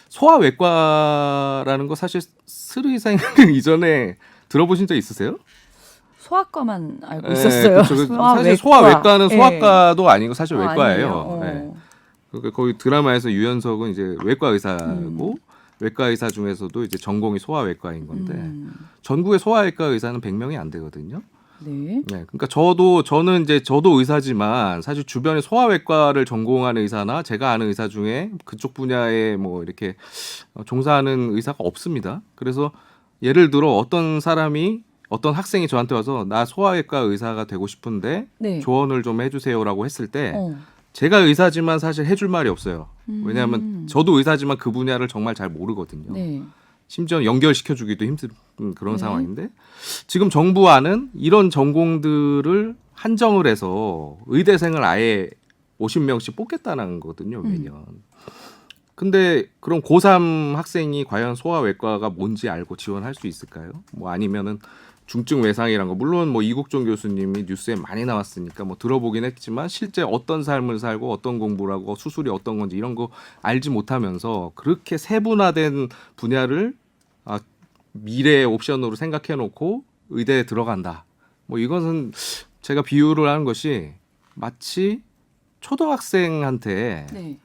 소아외과라는 거 사실 스르이생 이전에 들어보신 적 있으세요? 소아과만 알고 네, 있었어요. 그쵸. 소아외과. 사실 소아외과는 예. 소아과도 아니고 사실 외과예요. 아니에요. 네. 그러니까 거기 드라마에서 유연석은 이제 외과 의사고 외과 의사 중에서도 이제 전공이 소아외과인 건데 전국의 소아외과 의사는 100명이 안 되거든요. 네. 네, 그러니까 저도 의사지만 사실 주변에 소아외과를 전공하는 의사나 제가 아는 의사 중에 그쪽 분야에 뭐 이렇게 종사하는 의사가 없습니다. 그래서 예를 들어 어떤 학생이 저한테 와서 나 소아외과 의사가 되고 싶은데 네. 조언을 좀 해주세요라고 했을 때 어. 제가 의사지만 사실 해줄 말이 없어요. 왜냐하면 저도 의사지만 그 분야를 정말 잘 모르거든요. 네. 심지어 연결시켜주기도 힘든 그런 네. 상황인데 지금 정부안은 이런 전공들을 한정을 해서 의대생을 아예 50명씩 뽑겠다는 거거든요, 매년. 근데 그럼 고3 학생이 과연 소아외과가 뭔지 알고 지원할 수 있을까요? 뭐 아니면은 중증 외상이란 거 물론 뭐 이국종 교수님이 뉴스에 많이 나왔으니까 뭐 들어보긴 했지만 실제 어떤 삶을 살고 어떤 공부를 하고 수술이 어떤 건지 이런 거 알지 못하면서 그렇게 세분화된 분야를 미래의 옵션으로 생각해 놓고 의대에 들어간다. 뭐 이것은 제가 비유를 하는 것이 마치 초등학생한테 네.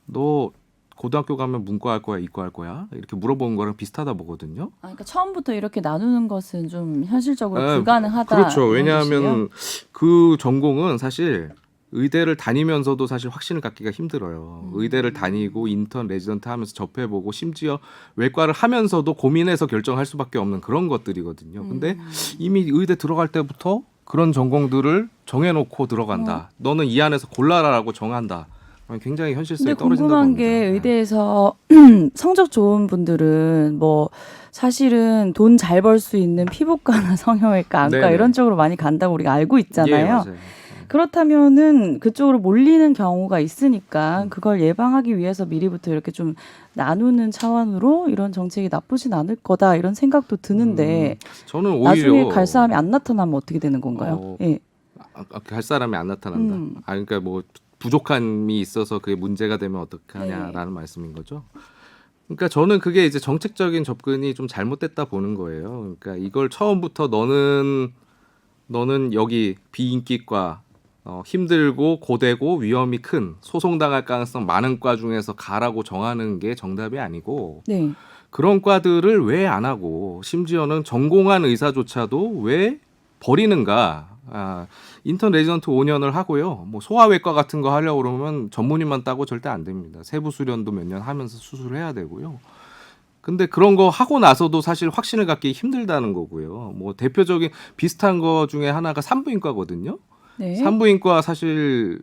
너 고등학교 가면 문과 할 거야, 이과 할 거야? 이렇게 물어보는 거랑 비슷하다 보거든요. 그러니까 처음부터 이렇게 나누는 것은 좀 현실적으로 네, 불가능하다. 그렇죠. 이런 왜냐하면 뜻이에요? 그 전공은 사실 의대를 다니면서도 사실 확신을 갖기가 힘들어요. 의대를 다니고 인턴, 레지던트 하면서 접해보고 심지어 외과를 하면서도 고민해서 결정할 수밖에 없는 그런 것들이거든요. 근데 이미 의대 들어갈 때부터 그런 전공들을 정해놓고 들어간다. 너는 이 안에서 골라라라고 정한다. 굉장히 현실성이 근데 떨어진다고 궁금한 봅니다. 게 네. 의대에서 성적 좋은 분들은 뭐 사실은 돈 잘 벌 수 있는 피부과나 성형외과, 안과 네네. 이런 쪽으로 많이 간다고 우리가 알고 있잖아요. 예, 맞아요. 그렇다면은 그쪽으로 몰리는 경우가 있으니까 그걸 예방하기 위해서 미리부터 이렇게 좀 나누는 차원으로 이런 정책이 나쁘진 않을 거다 이런 생각도 드는데 저는 오히려 나중에 갈 사람이 안 나타나면 어떻게 되는 건가요? 예. 갈 사람이 안 나타난다. 그러니까 뭐 부족함이 있어서 그게 문제가 되면 어떡하냐라는 말씀인 거죠. 그러니까 저는 그게 이제 정책적인 접근이 좀 잘못됐다 보는 거예요. 그러니까 이걸 처음부터 너는 여기 비인기과 힘들고 고되고 위험이 큰 소송당할 가능성 많은 과 중에서 가라고 정하는 게 정답이 아니고 네. 그런 과들을 왜 안 하고 심지어는 전공한 의사조차도 왜 버리는가. 인턴 레지던트 5년을 하고요. 뭐 소아외과 같은 거 하려고 그러면 전문의만 따고 절대 안 됩니다. 세부 수련도 몇 년 하면서 수술을 해야 되고요. 근데 그런 거 하고 나서도 사실 확신을 갖기 힘들다는 거고요. 뭐 대표적인 비슷한 거 중에 하나가 산부인과거든요. 네. 산부인과 사실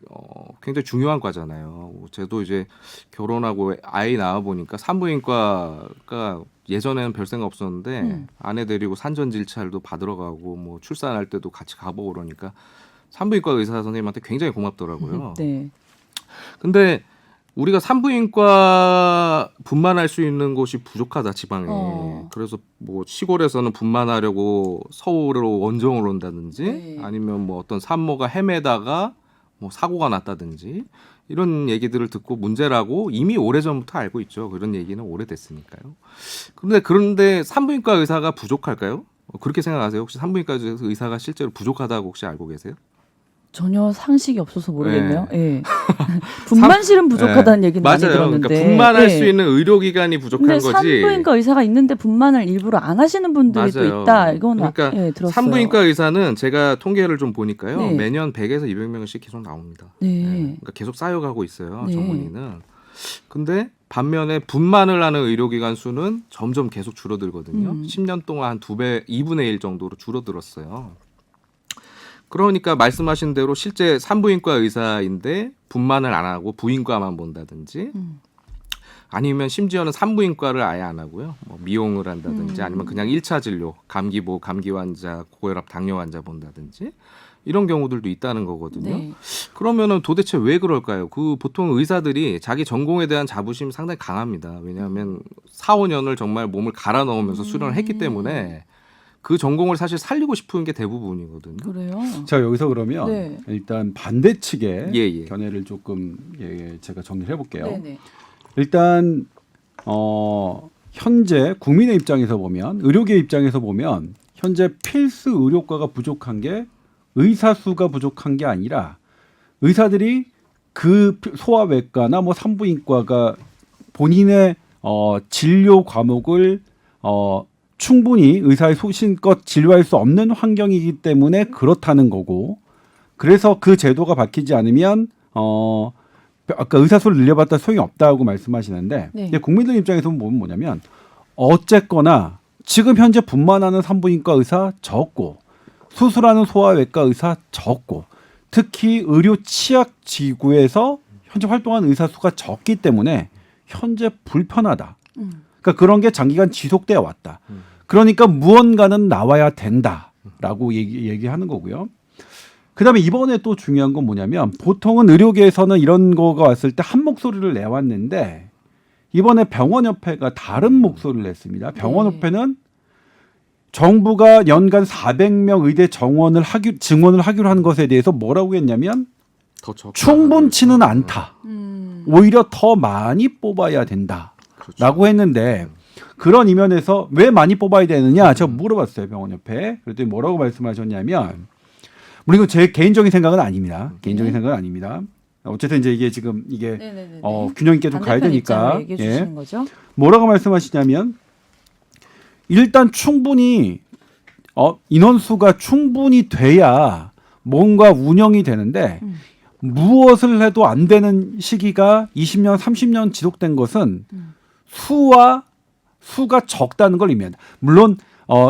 굉장히 중요한 과잖아요. 저도 이제 결혼하고 아이 낳아 보니까 산부인과가 예전에는 별 생각 없었는데 아내 데리고 산전질찰도 받으러 가고 뭐 출산할 때도 같이 가보고 그러니까 산부인과 의사 선생님한테 굉장히 고맙더라고요. 네. 근데 우리가 산부인과 분만할 수 있는 곳이 부족하다 지방에. 그래서 뭐 시골에서는 분만하려고 서울로 원정을 온다든지 네. 아니면 뭐 어떤 산모가 헤매다가 뭐 사고가 났다든지 이런 얘기들을 듣고 문제라고 이미 오래전부터 알고 있죠. 그런 얘기는 오래됐으니까요. 그런데 산부인과 의사가 부족할까요? 그렇게 생각하세요? 혹시 산부인과 의사가 실제로 부족하다고 혹시 알고 계세요? 전혀 상식이 없어서 모르겠네요. 예. 분만실은 부족하다는 얘기는 많이 맞아요. 들었는데. 그러니까 분만할 예. 수 있는 의료기관이 부족한 근데 거지. 산부인과 의사가 있는데 분만을 일부러 안 하시는 분들이 또 맞아요. 있다. 이건 그러니까 예, 들었어요. 산부인과 의사는 제가 통계를 좀 보니까요. 네. 매년 100에서 200명씩 계속 나옵니다. 네. 그러니까 계속 쌓여가고 있어요. 네. 전문의는. 근데 반면에 분만을 하는 의료기관 수는 점점 계속 줄어들거든요. 10년 동안 한 2배, 2분의 1 정도로 줄어들었어요. 그러니까 말씀하신 대로 실제 산부인과 의사인데 분만을 안 하고 부인과만 본다든지 아니면 심지어는 산부인과를 아예 안 하고요. 뭐 미용을 한다든지 아니면 그냥 1차 진료, 감기 환자, 고혈압, 당뇨 환자 본다든지 이런 경우들도 있다는 거거든요. 네. 그러면은 도대체 왜 그럴까요? 그 보통 의사들이 자기 전공에 대한 자부심이 상당히 강합니다. 왜냐하면 4, 5년을 정말 몸을 갈아 넣으면서 수련을 했기 때문에 그 전공을 사실 살리고 싶은 게 대부분이거든요. 그래요. 자 여기서 그러면 네. 일단 반대 측의 예. 견해를 조금 제가 정리를 해볼게요. 네네. 일단 현재 국민의 입장에서 보면 의료계 입장에서 보면 현재 필수 의료과가 부족한 게 의사 수가 부족한 게 아니라 의사들이 그 소아외과나 뭐 산부인과가 본인의 진료 과목을 충분히 의사의 소신껏 진료할 수 없는 환경이기 때문에 그렇다는 거고 그래서 그 제도가 바뀌지 않으면 아까 의사 수를 늘려봤다 소용이 없다고 말씀하시는데 네. 이제 국민들 입장에서 보면 뭐냐면 어쨌거나 지금 현재 분만하는 산부인과 의사 적고 수술하는 소아외과 의사 적고 특히 의료 취약 지구에서 현재 활동하는 의사 수가 적기 때문에 현재 불편하다. 그러니까 그런 게 장기간 지속되어 왔다. 그러니까 무언가는 나와야 된다라고 얘기하는 거고요. 그다음에 이번에 또 중요한 건 뭐냐면 보통은 의료계에서는 이런 거가 왔을 때 한 목소리를 내왔는데 이번에 병원협회가 다른 목소리를 냈습니다. 병원협회는 정부가 연간 400명 의대 증원을 하기로 한 것에 대해서 뭐라고 했냐면 더 적다. 충분치는 않다. 오히려 더 많이 뽑아야 된다라고 그렇죠. 했는데 그런 이면에서 왜 많이 뽑아야 되느냐 제가 물어봤어요. 병원협회. 그랬더니 뭐라고 말씀하셨냐면 물론 이건 제 개인적인 생각은 아닙니다. 개인적인 생각은 아닙니다. 어쨌든 이제 이게 지금 이게 네네네. 균형 있게 좀 가야 반대편 되니까 입장을 얘기해 주시는 거죠? 뭐라고 말씀하시냐면 일단 충분히 인원수가 충분히 돼야 뭔가 운영이 되는데 무엇을 해도 안 되는 시기가 20년, 30년 지속된 것은 수가 적다는 걸 의미한다. 물론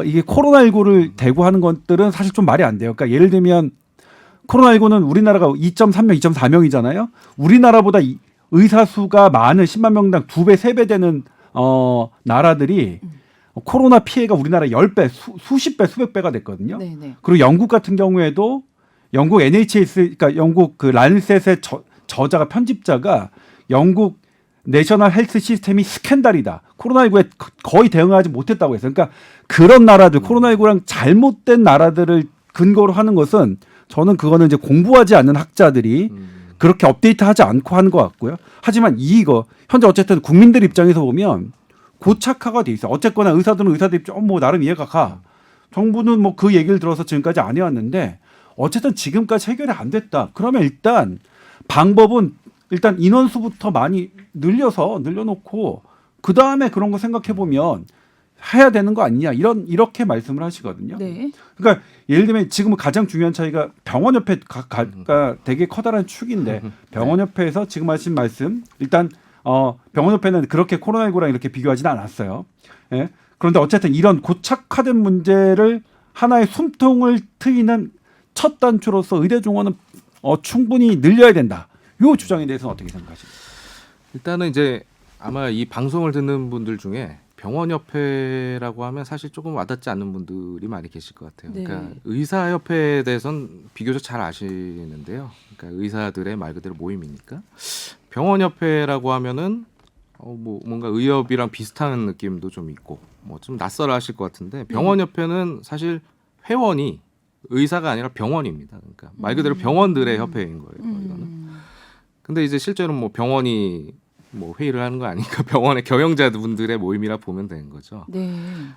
이게 코로나19를 대구하는 것들은 사실 좀 말이 안 돼요. 그러니까 예를 들면 코로나19는 우리나라가 2.3명, 2.4명이잖아요. 우리나라보다 의사 수가 많은 10만 명당 2배, 3배 되는 나라들이 코로나 피해가 우리나라 10배, 수십 배, 수백 배가 됐거든요. 네네. 그리고 영국 같은 경우에도 영국 NHS, 그러니까 영국 그 란셋의 저자가 편집자가 영국 내셔널 헬스 시스템이 스캔들이다. 코로나19에 거의 대응하지 못했다고 했어요. 그러니까 그런 나라들, 코로나19랑 잘못된 나라들을 근거로 하는 것은 저는 그거는 이제 공부하지 않는 학자들이 그렇게 업데이트하지 않고 하는 것 같고요. 하지만 이거 현재 어쨌든 국민들 입장에서 보면 고착화가 돼 있어요. 어쨌거나 의사들이 좀 뭐 나름 이해가 가. 정부는 뭐 그 얘기를 들어서 지금까지 안 해왔는데 어쨌든 지금까지 해결이 안 됐다. 그러면 일단 방법은 일단 인원수부터 많이 늘려놓고 그 다음에 그런 거 생각해 보면 해야 되는 거 아니냐 이렇게 말씀을 하시거든요. 네. 그러니까 예를 들면 지금 가장 중요한 차이가 병원협회가 되게 커다란 축인데 병원협회에서 지금 하신 말씀 일단 병원협회는 그렇게 코로나19랑 이렇게 비교하지는 않았어요. 예? 그런데 어쨌든 이런 고착화된 문제를 하나의 숨통을 트이는 첫 단추로서 의대 종원은 충분히 늘려야 된다. 이 주장에 대해서는 어떻게 생각하십니까? 일단은 이제 아마 이 방송을 듣는 분들 중에 병원협회라고 하면 사실 조금 와닿지 않는 분들이 많이 계실 것 같아요. 네. 그러니까 의사협회에 대해서는 비교적 잘 아시는데요. 그러니까 의사들의 말 그대로 모임이니까 병원협회라고 하면은 뭐 뭔가 의협이랑 비슷한 느낌도 좀 있고 뭐 좀 낯설어 하실 것 같은데 병원협회는 사실 회원이 의사가 아니라 병원입니다. 그러니까 말 그대로 병원들의 협회인 거예요. 이거는. 근데 이제 실제로 뭐 병원이 뭐 회의를 하는 거 아니니까 병원의 경영자분들의 모임이라 보면 되는 거죠. 네.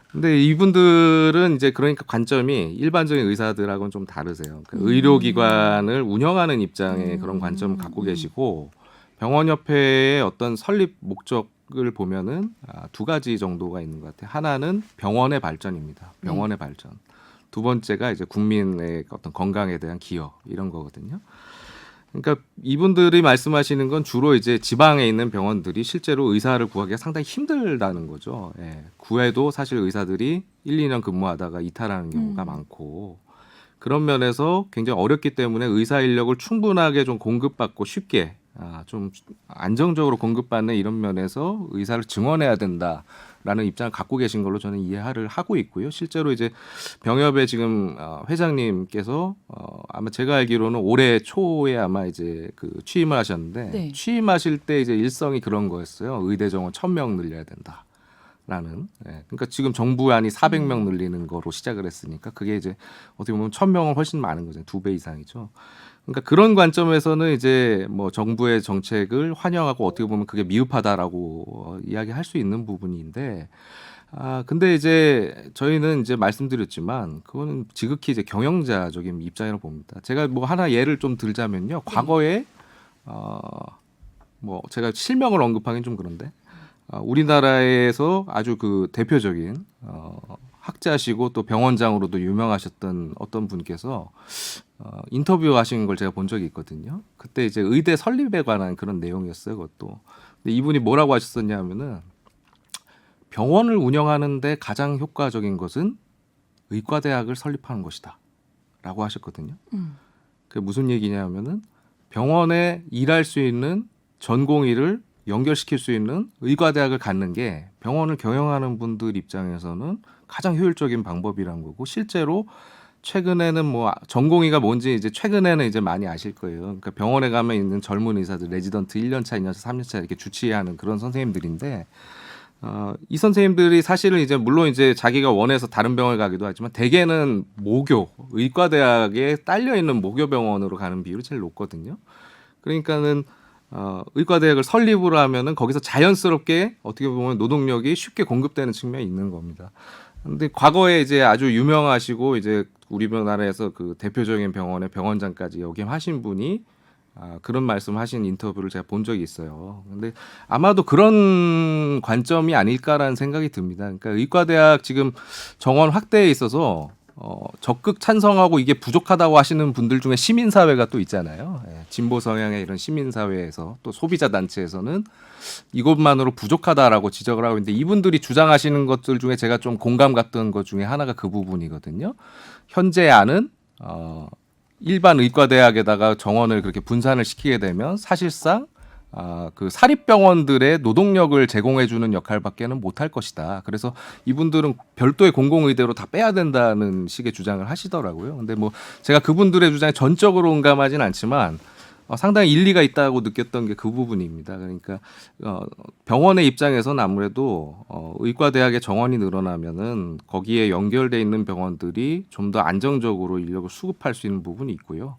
근데 이분들은 이제 그러니까 관점이 일반적인 의사들하고는 좀 다르세요. 그러니까 의료기관을 운영하는 입장의 그런 관점을 갖고 계시고 병원협회의 어떤 설립 목적을 보면은 두 가지 정도가 있는 것 같아요. 하나는 병원의 발전입니다. 병원의 발전. 두 번째가 이제 국민의 어떤 건강에 대한 기여 이런 거거든요. 그러니까 이분들이 말씀하시는 건 주로 이제 지방에 있는 병원들이 실제로 의사를 구하기가 상당히 힘들다는 거죠. 예. 구해도 사실 의사들이 1, 2년 근무하다가 이탈하는 경우가 많고 그런 면에서 굉장히 어렵기 때문에 의사 인력을 충분하게 좀 공급받고 쉽게 좀 안정적으로 공급받는 이런 면에서 의사를 증원해야 된다라는 입장을 갖고 계신 걸로 저는 이해를 하고 있고요. 실제로 이제 병협의 지금 회장님께서 아마 제가 알기로는 올해 초에 아마 이제 그 취임을 하셨는데 네. 취임하실 때 이제 일성이 그런 거였어요. 의대 정원 1,000명 늘려야 된다. 라는. 예. 그러니까 지금 정부안이 400명 늘리는 거로 시작을 했으니까 그게 이제 어떻게 보면 1,000명은 훨씬 많은 거죠. 2배 이상이죠. 그러니까 그런 관점에서는 이제 뭐 정부의 정책을 환영하고 어떻게 보면 그게 미흡하다라고 이야기할 수 있는 부분인데 근데 이제 저희는 이제 말씀드렸지만 그거는 지극히 이제 경영자적인 입장이라고 봅니다. 제가 뭐 하나 예를 좀 들자면요. 과거에 뭐 제가 실명을 언급하기는 좀 그런데 우리나라에서 아주 그 대표적인 학자시고 또 병원장으로도 유명하셨던 어떤 분께서 인터뷰하신 걸 제가 본 적이 있거든요. 그때 이제 의대 설립에 관한 그런 내용이었어요. 그것도. 근데 이분이 뭐라고 하셨었냐면은 병원을 운영하는데 가장 효과적인 것은 의과대학을 설립하는 것이다라고 하셨거든요. 그게 무슨 얘기냐면은 병원에 일할 수 있는 전공의를 연결시킬 수 있는 의과대학을 갖는 게 병원을 경영하는 분들 입장에서는 가장 효율적인 방법이란 거고 실제로 최근에는 뭐 전공의가 뭔지 이제 최근에는 이제 많이 아실 거예요. 그러니까 병원에 가면 있는 젊은 의사들 레지던트 1년차, 2년차, 3년차 이렇게 주치의하는 그런 선생님들인데 이 선생님들이 사실은 이제 물론 이제 자기가 원해서 다른 병원을 가기도 하지만 대개는 모교, 의과대학에 딸려 있는 모교병원으로 가는 비율이 제일 높거든요. 그러니까는 의과대학을 설립을 하면은 거기서 자연스럽게 어떻게 보면 노동력이 쉽게 공급되는 측면이 있는 겁니다. 근데 과거에 이제 아주 유명하시고 이제 우리나라에서 그 대표적인 병원의 병원장까지 역임하신 분이 그런 말씀하신 인터뷰를 제가 본 적이 있어요. 근데 아마도 그런 관점이 아닐까라는 생각이 듭니다. 그러니까 의과대학 지금 정원 확대에 있어서 적극 찬성하고 이게 부족하다고 하시는 분들 중에 시민사회가 또 있잖아요. 진보 성향의 이런 시민사회에서 또 소비자 단체에서는 이것만으로 부족하다라고 지적을 하고 있는데 이분들이 주장하시는 것들 중에 제가 좀 공감 갔던 것 중에 하나가 그 부분이거든요. 현재 안은 일반 의과대학에다가 정원을 그렇게 분산을 시키게 되면 사실상 그 사립병원들의 노동력을 제공해주는 역할밖에는 못할 것이다. 그래서 이분들은 별도의 공공의대로 다 빼야 된다는 식의 주장을 하시더라고요. 근데 뭐 제가 그분들의 주장에 전적으로 공감하진 않지만 상당히 일리가 있다고 느꼈던 게 그 부분입니다. 그러니까 병원의 입장에서는 아무래도 의과대학의 정원이 늘어나면은 거기에 연결돼 있는 병원들이 좀 더 안정적으로 인력을 수급할 수 있는 부분이 있고요.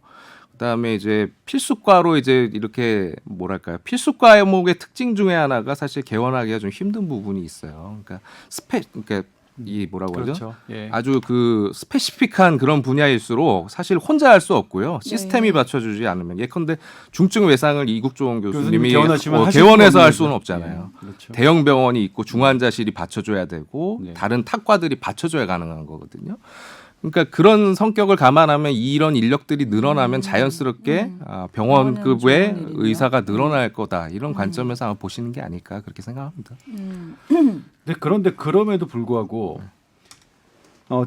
그다음에 이제 필수과로 이제 이렇게 뭐랄까요 필수 과목의 특징 중에 하나가 사실 개원하기가 좀 힘든 부분이 있어요. 그러니까 이 뭐라고 하죠? 그렇죠. 예. 아주 그 스페시픽한 그런 분야일수록 사실 혼자 할 수 없고요. 시스템이 네. 받쳐주지 않으면 예컨대 중증 외상을 이국종 교수님이 개원하시면 하실 개원해서 수가 할 없는 수는 거죠. 없잖아요. 예, 그렇죠. 대형 병원이 있고 중환자실이 받쳐줘야 되고 네. 다른 탁과들이 받쳐줘야 가능한 거거든요. 그러니까 그런 성격을 감안하면 이런 인력들이 늘어나면 자연스럽게 병원급의 병원은 좋은 일이네요. 의사가 늘어날 거다 이런 관점에서 아마 보시는 게 아닐까 그렇게 생각합니다. 그런데 그럼에도 불구하고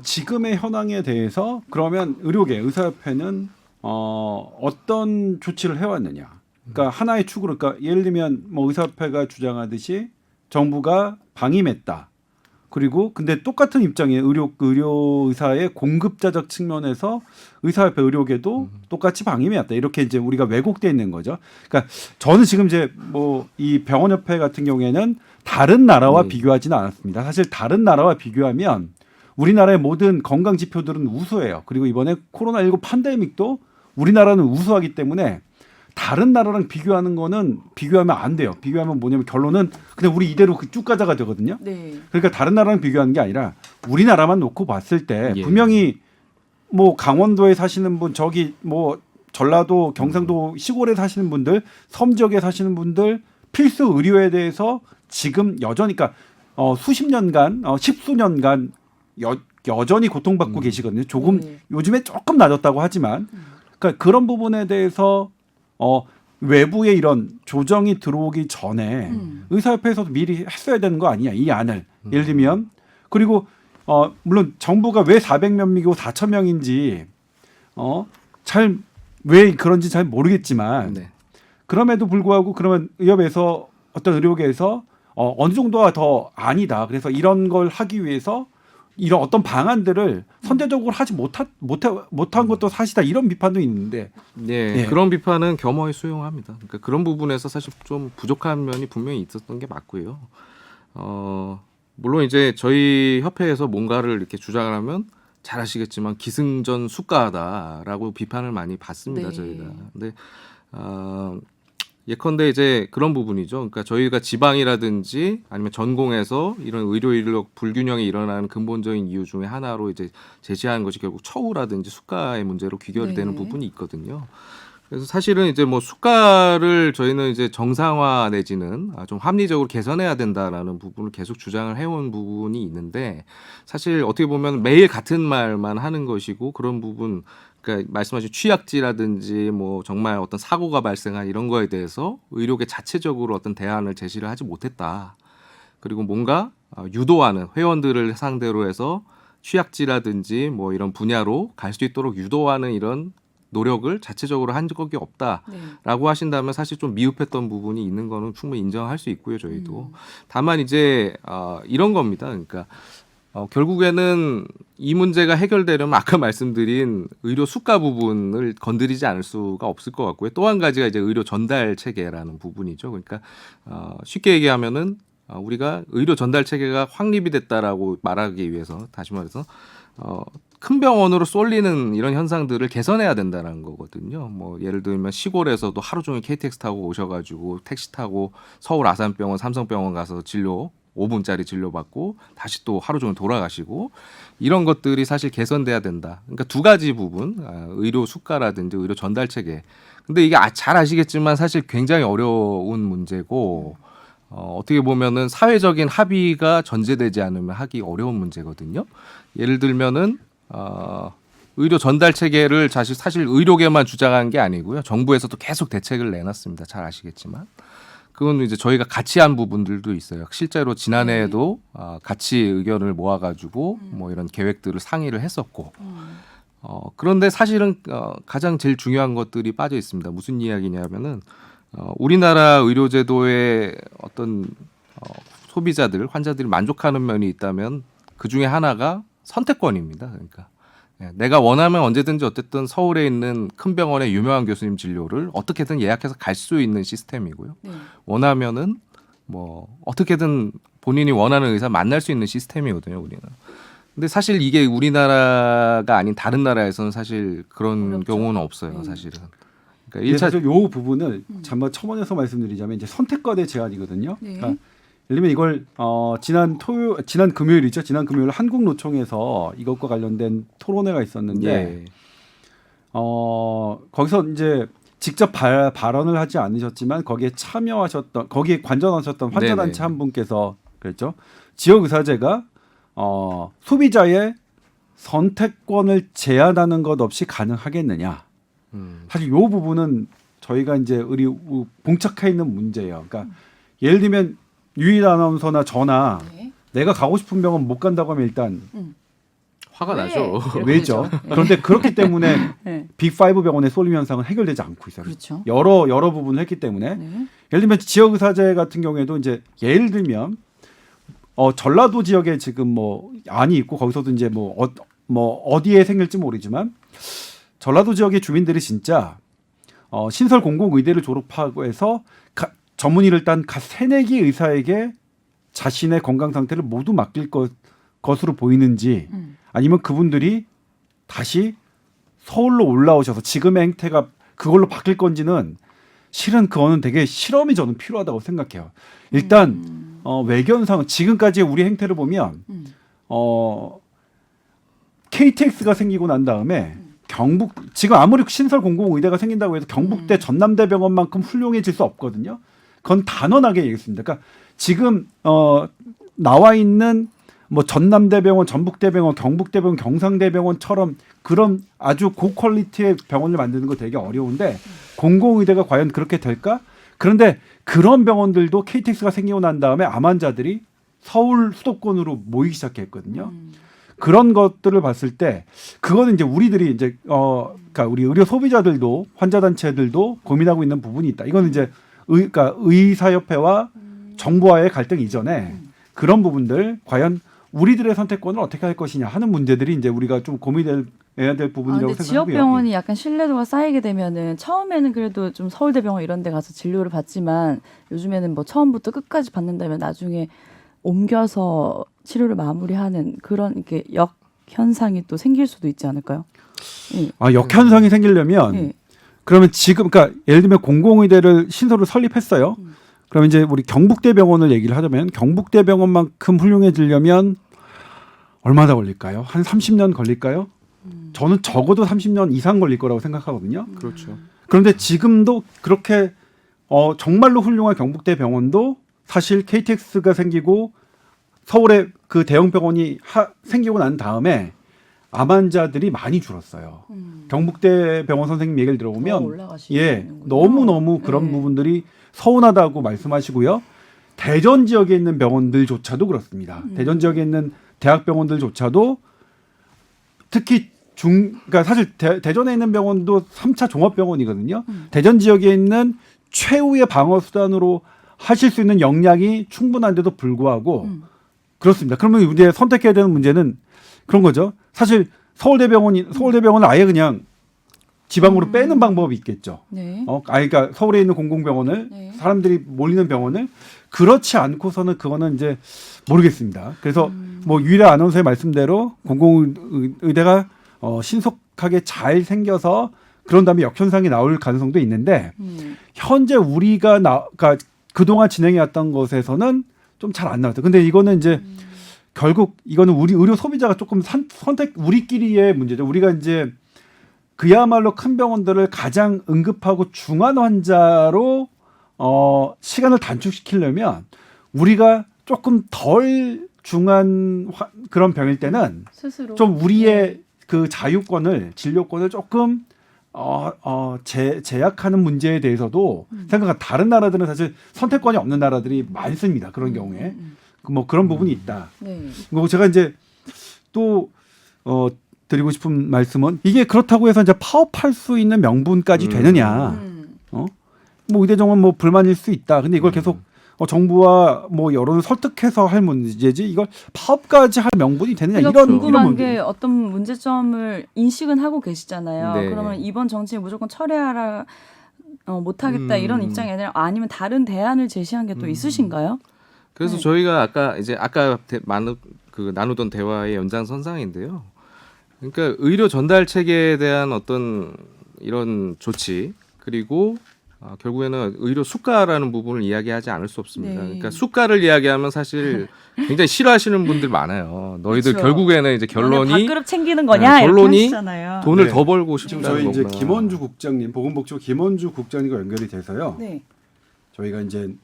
지금의 현황에 대해서 그러면 의료계 의사협회는 어떤 조치를 해왔느냐? 그러니까 하나의 축으로, 그러니까 예를 들면 뭐 의사협회가 주장하듯이 정부가 방임했다. 그리고 근데 똑같은 입장이에요. 의료의사의 공급자적 측면에서 의사협회 의료계도 똑같이 방임해 왔다. 이렇게 이제 우리가 왜곡돼 있는 거죠. 그러니까 저는 지금 이제 뭐 이 병원협회 같은 경우에는 다른 나라와 비교하지는 않았습니다. 사실 다른 나라와 비교하면 우리나라의 모든 건강 지표들은 우수해요. 그리고 이번에 코로나19 팬데믹도 우리나라는 우수하기 때문에 다른 나라랑 비교하면 안 돼요. 비교하면 뭐냐면 결론은 그냥 우리 이대로 쭉 가자가 되거든요. 네. 그러니까 다른 나라랑 비교하는 게 아니라 우리나라만 놓고 봤을 때 예. 분명히 뭐 강원도에 사시는 분, 저기 뭐 전라도, 경상도 시골에 사시는 분들, 섬 지역에 사시는 분들 필수 의료에 대해서 지금 여전히 그러니까 수십 년간, 십수년간 여전히 고통받고 계시거든요. 조금 네. 요즘에 조금 낮았다고 하지만 그러니까 그런 부분에 대해서 외부의 이런 조정이 들어오기 전에 의사협회에서도 미리 했어야 되는 거 아니냐 이 안을 예를 들면 그리고 물론 정부가 왜 400몇 명이고 4천 명인지 잘 왜 그런지 잘 모르겠지만 네. 그럼에도 불구하고 그러면 의협에서 어떤 의료계에서 어느 정도가 더 아니다 그래서 이런 걸 하기 위해서 이런 어떤 방안들을 선제적으로 하지 못한 것도 사실이다 이런 비판도 있는데 네, 그런 비판은 겸허히 수용합니다. 그러니까 그런 부분에서 사실 좀 부족한 면이 분명히 있었던 게 맞고요. 물론 이제 저희 협회에서 뭔가를 이렇게 주장을 하면 잘 아시겠지만 기승전 숙가하다라고 비판을 많이 받습니다. 네. 저희가. 근데 예컨대 이제 그런 부분이죠. 그러니까 저희가 지방이라든지 아니면 전공에서 이런 의료 인력 불균형이 일어나는 근본적인 이유 중에 하나로 이제 제시하는 것이 결국 처우라든지 수가의 문제로 귀결이 네. 되는 부분이 있거든요. 그래서 사실은 이제 뭐 수가를 저희는 이제 정상화 내지는 좀 합리적으로 개선해야 된다라는 부분을 계속 주장을 해온 부분이 있는데 사실 어떻게 보면 매일 같은 말만 하는 것이고 그런 부분 그러니까 말씀하신 취약지라든지 뭐 정말 어떤 사고가 발생한 이런 거에 대해서 의료계 자체적으로 어떤 대안을 제시를 하지 못했다. 그리고 뭔가 유도하는 회원들을 상대로 해서 취약지라든지 뭐 이런 분야로 갈 수 있도록 유도하는 이런 노력을 자체적으로 한 적이 없다라고 하신다면 사실 좀 미흡했던 부분이 있는 거는 충분히 인정할 수 있고요, 저희도. 다만 이제 이런 겁니다. 그러니까 결국에는 이 문제가 해결되려면 아까 말씀드린 의료 수가 부분을 건드리지 않을 수가 없을 것 같고요. 또 한 가지가 이제 의료 전달 체계라는 부분이죠. 그러니까 쉽게 얘기하면은 우리가 의료 전달 체계가 확립이 됐다라고 말하기 위해서 다시 말해서 큰 병원으로 쏠리는 이런 현상들을 개선해야 된다는 거거든요. 뭐 예를 들면 시골에서도 하루 종일 KTX 타고 오셔가지고 택시 타고 서울 아산병원, 삼성병원 가서 진료 5분짜리 진료받고 다시 또 하루 종일 돌아가시고 이런 것들이 사실 개선돼야 된다. 그러니까 두 가지 부분, 의료 수가라든지 의료 전달 체계. 근데 이게 잘 아시겠지만 사실 굉장히 어려운 문제고 어떻게 보면은 사회적인 합의가 전제되지 않으면 하기 어려운 문제거든요. 예를 들면은 의료 전달 체계를 사실 의료계만 주장한 게 아니고요. 정부에서도 계속 대책을 내놨습니다. 잘 아시겠지만. 그건 이제 저희가 같이 한 부분들도 있어요. 실제로 지난해에도 같이 의견을 모아가지고 뭐 이런 계획들을 상의를 했었고. 그런데 사실은 가장 제일 중요한 것들이 빠져 있습니다. 무슨 이야기냐면은 우리나라 의료제도의 어떤 소비자들, 환자들이 만족하는 면이 있다면 그 중에 하나가 선택권입니다. 그러니까 내가 원하면 언제든지 어쨌든 서울에 있는 큰 병원의 유명한 교수님 진료를 어떻게든 예약해서 갈 수 있는 시스템이고요. 네. 원하면은 뭐 어떻게든 본인이 원하는 의사 만날 수 있는 시스템이거든요, 우리는. 근데 사실 이게 우리나라가 아닌 다른 나라에서는 사실 그런 어렵죠. 경우는 없어요, 사실은. 그러니까 일차 1차 요 부분을 잠깐 첨언해서 말씀드리자면 이제 선택과의 제한이거든요. 네. 그러니까 예를 들면 이걸 지난 금요일이죠. 지난 금요일 한국노총에서 이것과 관련된 토론회가 있었는데 예. 거기서 이제 직접 발언을 하지 않으셨지만 거기에 관전하셨던 환자단체 네네. 한 분께서 그랬죠. 지역 의사제가 소비자의 선택권을 제한하는 것 없이 가능하겠느냐. 사실 이 부분은 저희가 이제 봉착해 있는 문제예요. 그러니까 예를 들면 유일 아나운서나 저나 네. 내가 가고 싶은 병원 못 간다고 하면 일단 화가 왜? 나죠. 왜죠? 그런데 그렇기 때문에 네. 빅5 병원의 쏠림 현상은 해결되지 않고 있어요. 그렇죠. 여러 부분을 했기 때문에 네. 예를 들면 지역 의사제 같은 경우에도 이제 예를 들면 전라도 지역에 지금 뭐 안이 있고 거기서도 이제 뭐 어디에 생길지 모르지만 전라도 지역의 주민들이 진짜 신설 공공의대를 졸업하고 해서 전문의를 딴 새내기 의사에게 자신의 건강 상태를 모두 맡길 것으로 보이는지 아니면 그분들이 다시 서울로 올라오셔서 지금의 행태가 그걸로 바뀔 건지는 실은 그거는 되게 실험이 저는 필요하다고 생각해요. 일단 외견상 지금까지 우리 행태를 보면 KTX가 생기고 난 다음에 경북 지금 아무리 신설 공공의대가 생긴다고 해서 경북대 전남대병원만큼 훌륭해질 수 없거든요. 그건 단언하게 얘기했습니다. 그러니까 지금 나와 있는 뭐 전남대병원, 전북대병원, 경북대병원, 경상대병원처럼 그런 아주 고퀄리티의 병원을 만드는 거 되게 어려운데 공공의대가 과연 그렇게 될까? 그런데 그런 병원들도 KTX가 생기고 난 다음에 암 환자들이 서울 수도권으로 모이기 시작했거든요. 그런 것들을 봤을 때 그거는 이제 우리들이 이제 그러니까 우리 의료 소비자들도 환자 단체들도 고민하고 있는 부분이 있다. 이거는 이제 그러니까 의사협회와 정부와의 갈등 이전에 그런 부분들 과연 우리들의 선택권을 어떻게 할 것이냐 하는 문제들이 이제 우리가 좀 고민해야 될 부분이라고 근데 생각하고요. 지역병원이 약간 신뢰도가 쌓이게 되면은 처음에는 그래도 좀 서울대병원 이런 데 가서 진료를 받지만 요즘에는 뭐 처음부터 끝까지 받는다면 나중에 옮겨서 치료를 마무리하는 그런 이렇게 역현상이 또 생길 수도 있지 않을까요? 예. 역현상이 생기려면 예. 그러면 지금 그러니까 예를 들면 공공의대를 신설을 설립했어요. 그러면 이제 우리 경북대병원을 얘기를 하자면 경북대병원만큼 훌륭해지려면 얼마나 걸릴까요? 한 30년 걸릴까요? 저는 적어도 30년 이상 걸릴 거라고 생각하거든요. 그렇죠. 그런데 지금도 그렇게 정말로 훌륭한 경북대병원도 사실 KTX가 생기고 서울에 그 대형 병원이 생기고 난 다음에 암 환자들이 많이 줄었어요. 경북대 병원 선생님 얘기를 들어보면 너무 그런 부분들이 서운하다고 말씀하시고요. 대전 지역에 있는 병원들조차도 그렇습니다. 대전 지역에 있는 대학병원들조차도 특히 그러니까 사실 대전에 있는 병원도 3차 종합병원이거든요. 대전 지역에 있는 최후의 방어 수단으로 하실 수 있는 역량이 충분한데도 불구하고 그렇습니다. 그러면 이제 선택해야 되는 문제는 그런 거죠. 사실 서울대병원을 아예 그냥 지방으로 빼는 방법이 있겠죠. 네. 그러니까 서울에 있는 공공병원을 사람들이 몰리는 병원을 그렇지 않고서는 그거는 이제 모르겠습니다. 그래서 뭐 유일한 아나운서의 말씀대로 공공의대가 신속하게 잘 생겨서 그런 다음에 역현상이 나올 가능성도 있는데 현재 우리가 그러니까 그동안 진행해왔던 것에서는 좀 잘 안 나왔어요. 근데 이거는 이제 결국 이거는 우리 의료 소비자가 조금 선택 우리끼리의 문제죠. 우리가 이제 그야말로 큰 병원들을 가장 응급하고 중환 환자로 시간을 단축시키려면 우리가 조금 덜 중한 그런 병일 때는 스스로 좀 우리의 그 자유권을 진료권을 조금 제약하는 문제에 대해서도 생각한 다른 나라들은 사실 선택권이 없는 나라들이 많습니다. 그런 경우에 뭐 그런 부분이 있다. 네. 그리고 제가 이제 또 드리고 싶은 말씀은 이게 그렇다고 해서 이제 파업할 수 있는 명분까지 되느냐? 뭐 의대정원 뭐 불만일 수 있다. 근데 이걸 계속 정부와 뭐 여론을 설득해서 할 문제지 이걸 파업까지 할 명분이 되느냐 그러니까 궁금한 이런 게 어떤 문제점을 인식은 하고 계시잖아요. 네. 그러면 이번 정책 무조건 철회하라 못하겠다 이런 입장이 아니라 아니면 다른 대안을 제시한 게 또 있으신가요? 그래서 네. 저희가 아까 나누던 대화의 연장선상인데요. 그러니까 의료 전달 체계에 대한 어떤 이런 조치 그리고 결국에는 의료 수가라는 부분을 이야기하지 않을 수 없습니다. 네. 그러니까 수가를 이야기하면 사실 굉장히 싫어하시는 분들 많아요. 너희들 그렇죠. 결국에는 이제 결론이 밥그릇 챙기는 거냐 이렇게 결론이 하시잖아요. 돈을 네. 더 벌고 지금 싶다는 저희 이제 거구나. 김원주 국장님 보건복지부 김원주 국장님과 연결이 돼서요. 네. 저희가 이제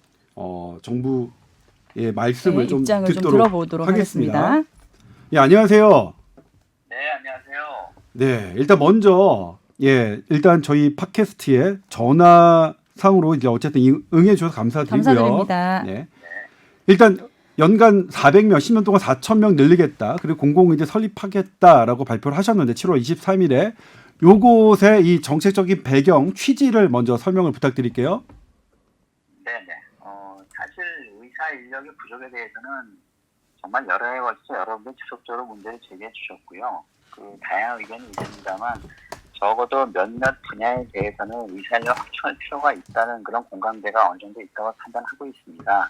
정부의 말씀을 네, 좀 입장을 좀 듣도록 들어보도록 하겠습니다. 예, 안녕하세요. 네, 안녕하세요. 네, 일단 먼저 일단 저희 팟캐스트에 전화상으로 이제 어쨌든 응해 주셔서 감사드리고요. 감사드립니다. 네. 일단 연간 400명, 10년 동안 4,000명 늘리겠다. 그리고 공공의대 설립하겠다라고 발표를 하셨는데 7월 23일에 요것의 이 정책적인 배경, 취지를 먼저 설명을 부탁드릴게요. 네네. 사실 의사 인력의 부족에 대해서는 정말 여러 해 걸쳐 여러분들 지속적으로 문제를 제기해 주셨고요. 그 다양한 의견이 있습니다만 적어도 몇몇 분야에 대해서는 의사인력 확충할 필요가 있다는 그런 공감대가 어느 정도 있다고 판단하고 있습니다.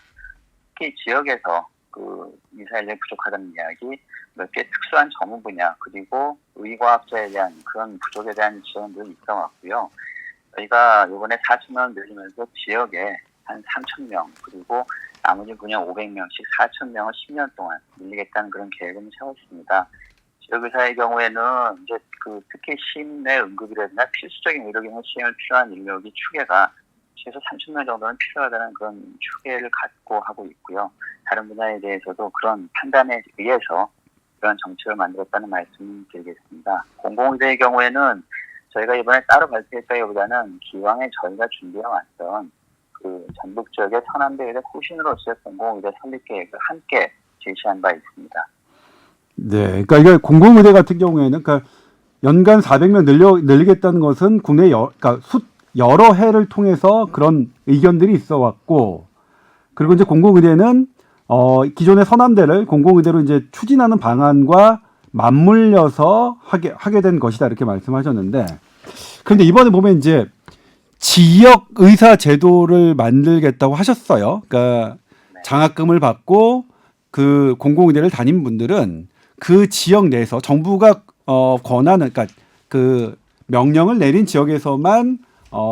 특히 지역에서 그 의사인력이 부족하다는 이야기, 몇 개 특수한 전문 분야 그리고 의과학자에 대한 그런 부족에 대한 지원도 있어 왔고요. 저희가 이번에 4,000명 늘리면서 지역에 한 3,000명 그리고 나머지 분야 500명씩 4,000명을 10년 동안 늘리겠다는 그런 계획을 세웠습니다. 지역의사의 경우에는 이제 그 특히 심내 응급이라든가 필수적인 의료기능 시행을 필요한 인력이 추계가 최소 3,000명 정도는 필요하다는 그런 추계를 갖고 하고 있고요. 다른 분야에 대해서도 그런 판단에 의해서 그런 정책을 만들었다는 말씀을 드리겠습니다. 공공의대의 경우에는 저희가 이번에 따로 발표했다기보다는 기왕에 저희가 준비해왔던 그 전북 지역의 서남대 의대 후신으로서의 공공의대 설립 계획을 함께 제시한 바 있습니다. 네, 그러니까 이게 공공의대 같은 경우에는 그러니까 연간 400명 늘리겠다는 것은 국내 그러니까 여러 해를 통해서 그런 의견들이 있어 왔고, 그리고 이제 공공의대는 기존의 서남대를 공공의대로 이제 추진하는 방안과 맞물려서 하게 된 것이다 이렇게 말씀하셨는데, 그런데 이번에 보면 이제 지역 의사 제도를 만들겠다고 하셨어요. 그러니까 장학금을 받고 그 공공의대를 다닌 분들은 그 지역 내에서 정부가 권하는, 그러니까 그 명령을 내린 지역에서만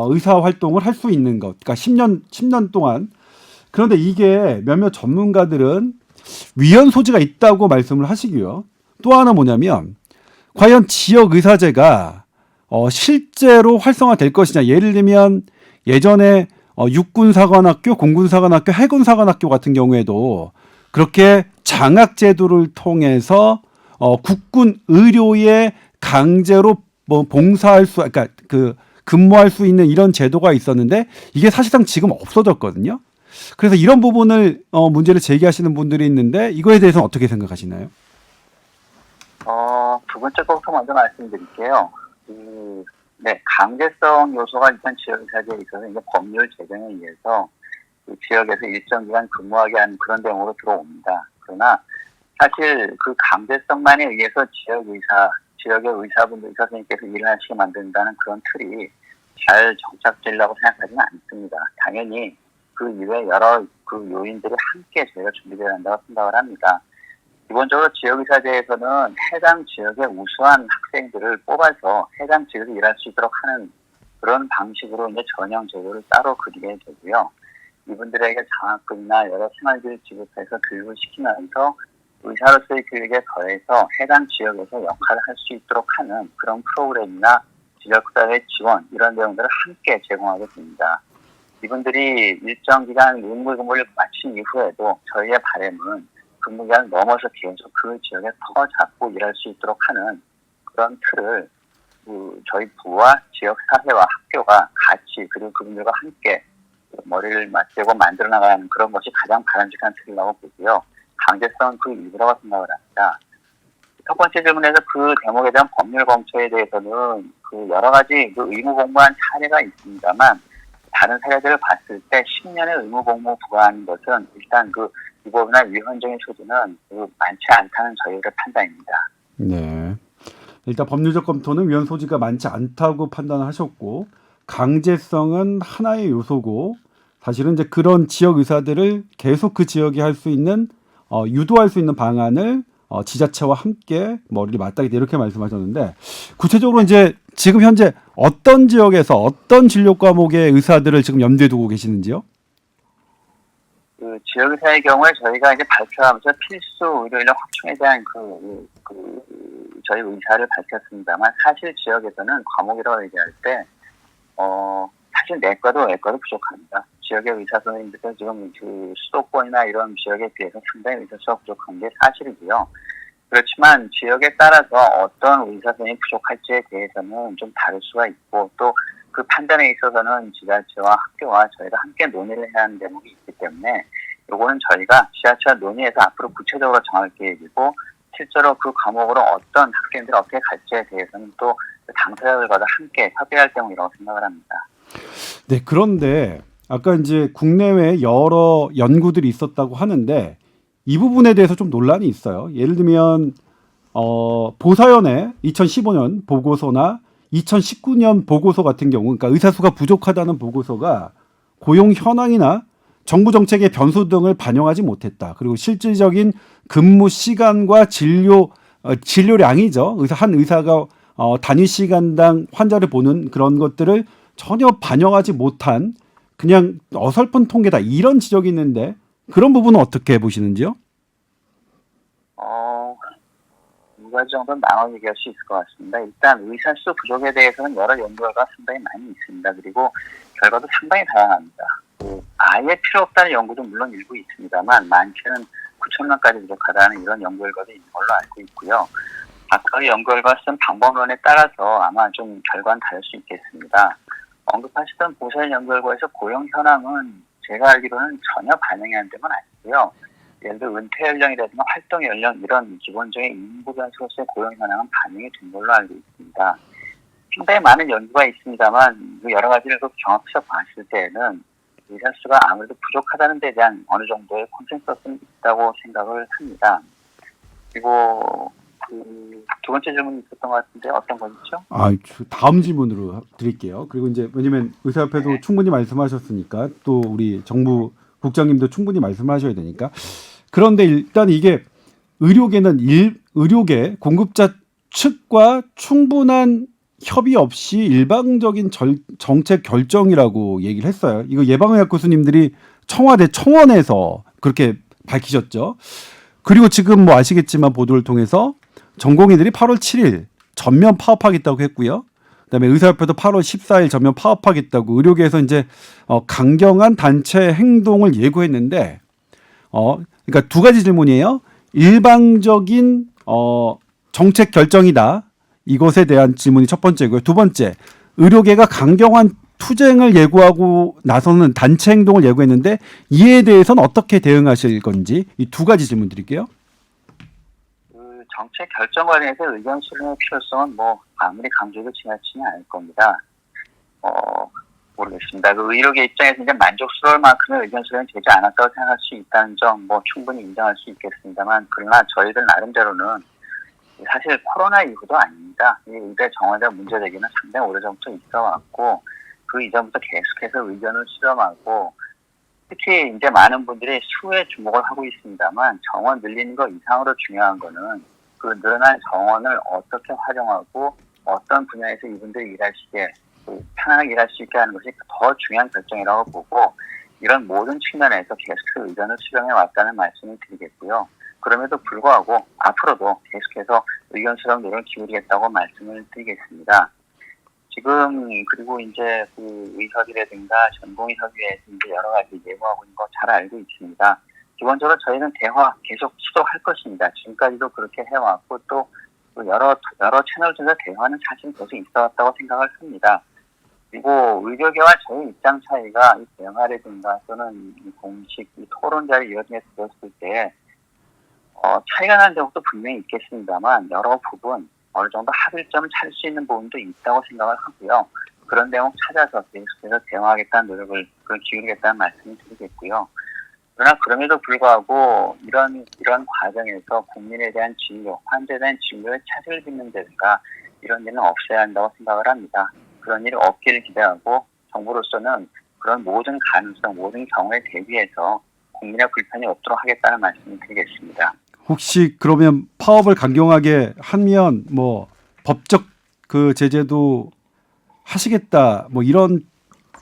의사 활동을 할 수 있는 것. 그러니까 10년 동안. 그런데 이게 몇몇 전문가들은 위헌 소지가 있다고 말씀을 하시고요. 또 하나 뭐냐면 과연 지역 의사제가 실제로 활성화될 것이냐. 예를 들면 예전에 육군사관학교, 공군사관학교, 해군사관학교 같은 경우에도 그렇게 장학제도를 통해서 국군 의료에 강제로 봉사할 수, 그러니까 그 근무할 수 있는 이런 제도가 있었는데 이게 사실상 지금 없어졌거든요. 그래서 이런 부분을 문제를 제기하시는 분들이 있는데 이거에 대해서는 어떻게 생각하시나요? 두 번째 것부터 먼저 말씀드릴게요. 네, 강제성 요소가 일단 지역의사제에 있어서 이제 법률 제정에 의해서 그 지역에서 일정 기간 근무하게 하는 그런 내용으로 들어옵니다. 그러나 사실 그 강제성만에 의해서 지역의 의사분들, 의사 선생님께서 일을 하시게 만든다는 그런 틀이 잘 정착되려고 생각하지는 않습니다. 당연히 그 이외에 여러 그 요인들이 함께 저희가 준비되어야 한다고 생각을 합니다. 기본적으로 지역의사제에서는 해당 지역의 우수한 학생들을 뽑아서 해당 지역에서 일할 수 있도록 하는 그런 방식으로 이제 전형 제도를 따로 그리게 되고요. 이분들에게 장학금이나 여러 생활비를 지급해서 교육을 시키면서 의사로서의 교육에 더해서 해당 지역에서 역할을 할 수 있도록 하는 그런 프로그램이나 지역사회 지원 이런 내용들을 함께 제공하게 됩니다. 이분들이 일정 기간 의무 근무를 마친 이후에도 저희의 바람은 근무기간을 넘어서 계속 그 지역에 더 잡고 일할 수 있도록 하는 그런 틀을 저희 부와 지역사회와 학교가 같이 그리고 그분들과 함께 머리를 맞대고 만들어 나가는 그런 것이 가장 바람직한 틀이라고 보고요. 강제성은 그 일부라고 생각을 합니다. 첫 번째 질문에서 그 대목에 대한 법률 검토에 대해서는 그 여러 가지 그 의무 복무한 사례가 있습니다만 다른 사례들을 봤을 때 10년의 의무 복무 부과하는 것은 일단 그 위법이나 위헌적인 소지는 많지 않다는 저희의 판단입니다. 네. 일단 법률적 검토는 위헌 소지가 많지 않다고 판단하셨고 강제성은 하나의 요소고 사실은 이제 그런 지역 의사들을 계속 그 지역에 할 수 있는 유도할 수 있는 방안을 지자체와 함께 머리를 맞대겠다 이렇게 말씀하셨는데 구체적으로 이제 지금 현재 어떤 지역에서 어떤 진료 과목의 의사들을 지금 염두에 두고 계시는지요? 그 지역의사의 경우에 저희가 이제 발표하면서 필수 의료인력 확충에 대한 저희 의사를 밝혔습니다만 사실 지역에서는 과목이라고 얘기할 때 사실 내과도 외과도 부족합니다. 지역의 의사 선생님들은 지금 그 수도권이나 이런 지역에 비해서 상당히 의사 수가 부족한 게 사실이고요. 그렇지만 지역에 따라서 어떤 의사 선생님이 부족할지에 대해서는 좀 다를 수가 있고 또 그 판단에 있어서는 지자체와 학교와 저희가 함께 논의를 해야 하는 대목이 있기 때문에 요거는 저희가 지자체와 논의해서 앞으로 구체적으로 정할 계획이고 실제로 그 과목으로 어떤 학생들이 어떻게 갈지에 대해서는 또 당사자들과 함께 협의할 대목이라고 생각을 합니다. 네, 그런데 아까 이제 국내외 여러 연구들이 있었다고 하는데 이 부분에 대해서 좀 논란이 있어요. 예를 들면 보사연의 2015년 보고서나 2019년 보고서 같은 경우, 그러니까 의사수가 부족하다는 보고서가 고용 현황이나 정부 정책의 변수 등을 반영하지 못했다. 그리고 실질적인 근무 시간과 진료량이죠. 한 의사가 단위 시간당 환자를 보는 그런 것들을 전혀 반영하지 못한 그냥 어설픈 통계다. 이런 지적이 있는데 그런 부분은 어떻게 보시는지요? 두 가지 정도는 나눠 얘기할 수 있을 것 같습니다. 일단 의사 수 부족에 대해서는 여러 연구 결과가 상당히 많이 있습니다. 그리고 결과도 상당히 다양합니다. 아예 필요 없다는 연구도 물론 일부 있습니다만 많게는 9,000명까지 부족하다는 이런 연구 결과도 있는 걸로 알고 있고요. 각각의 연구 결과 쓴 방법론에 따라서 아마 좀 결과는 다를 수 있겠습니다. 언급하시던 보살 연구 결과에서 고용 현황은 제가 알기로는 전혀 반영이 안 된 건 아니고요. 예를 들어 은퇴 연령이라든가 활동 연령 이런 기본적인 인구 변수로서의 고용 현황은 반영이 된 걸로 알고 있습니다. 상당히 많은 연구가 있습니다만 여러 가지를 종합해서 봤을 때는 의사 수가 아무래도 부족하다는 데 대한 어느 정도의 컨센서스는 있다고 생각을 합니다. 그리고 두 번째 질문이 있었던 것 같은데 어떤 거였죠? 다음 질문으로 드릴게요. 그리고 이제 왜냐면 의사협회도 네. 충분히 말씀하셨으니까 또 우리 정부 국장님도 충분히 말씀하셔야 되니까. 그런데 일단 이게 의료계 공급자 측과 충분한 협의 없이 일방적인 정책 결정이라고 얘기를 했어요. 이거 예방의학 교수님들이 청와대 청원에서 그렇게 밝히셨죠. 그리고 지금 뭐 아시겠지만 보도를 통해서 전공의들이 8월 7일 전면 파업하겠다고 했고요. 그다음에 의사협회도 8월 14일 전면 파업하겠다고 의료계에서 이제 강경한 단체 행동을 예고했는데 그러니까 두 가지 질문이에요. 일방적인 정책 결정이다. 이것에 대한 질문이 첫 번째고요. 두 번째, 의료계가 강경한 투쟁을 예고하고 나서는 단체 행동을 예고했는데 이에 대해서는 어떻게 대응하실 건지 이 두 가지 질문 드릴게요. 정책 결정 관련해서 의견 수렴의 필요성은 뭐 아무리 강조해도 지나치지 않을 겁니다. 모르겠습니다. 의료계 입장에서 이제 만족스러울 만큼의 의견 수렴이 되지 않았다고 생각할 수 있다는 점 뭐 충분히 인정할 수 있겠습니다만 그러나 저희들 나름대로는 사실 코로나 이후도 아닙니다. 이 의대 정원자 문제제기는 상당히 오래전부터 있어왔고 그 이전부터 계속해서 의견을 수렴하고 특히 이제 많은 분들이 수에 주목을 하고 있습니다만 정원 늘리는 것 이상으로 중요한 거는 그 늘어난 정원을 어떻게 활용하고 어떤 분야에서 이분들이 일하시게 편안하게 일할 수 있게 하는 것이 더 중요한 결정이라고 보고 이런 모든 측면에서 계속해서 의견을 수렴해 왔다는 말씀을 드리겠고요. 그럼에도 불구하고 앞으로도 계속해서 의견 수렴 노력을 기울이겠다고 말씀을 드리겠습니다. 지금 그리고 이제 의협이라든가 전공의협의회에서 이제 여러 가지 예고하고 있는 거 잘 알고 있습니다. 기본적으로 저희는 대화 계속 시도할 것입니다. 지금까지도 그렇게 해왔고 또 여러 채널 중에서 대화는 사실 계속 있어왔다고 생각을 합니다. 그리고 의료계와 저희 입장 차이가 이 대화라든가 또는 이 공식 이 토론 자리 이런 데 들었을 때 차이가 나는 적도 분명히 있겠습니다만 여러 부분 어느 정도 합일점을 찾을 수 있는 부분도 있다고 생각을 하고요. 그런 대목 찾아서 계속해서 대화하겠다는 노력을 기울이겠다는 말씀을 드리겠고요. 그러나 그럼에도 불구하고 이런 과정에서 국민에 대한 진료, 환자에 대한 진료에 차질을 빚는 데가 이런 일은 없어야 한다고 생각을 합니다. 그런 일이 없기를 기대하고 정부로서는 그런 모든 가능성, 모든 경우에 대비해서 국민의 불편이 없도록 하겠다는 말씀을 드리겠습니다. 혹시 그러면 파업을 강경하게 하면 뭐 법적 그 제재도 하시겠다 뭐 이런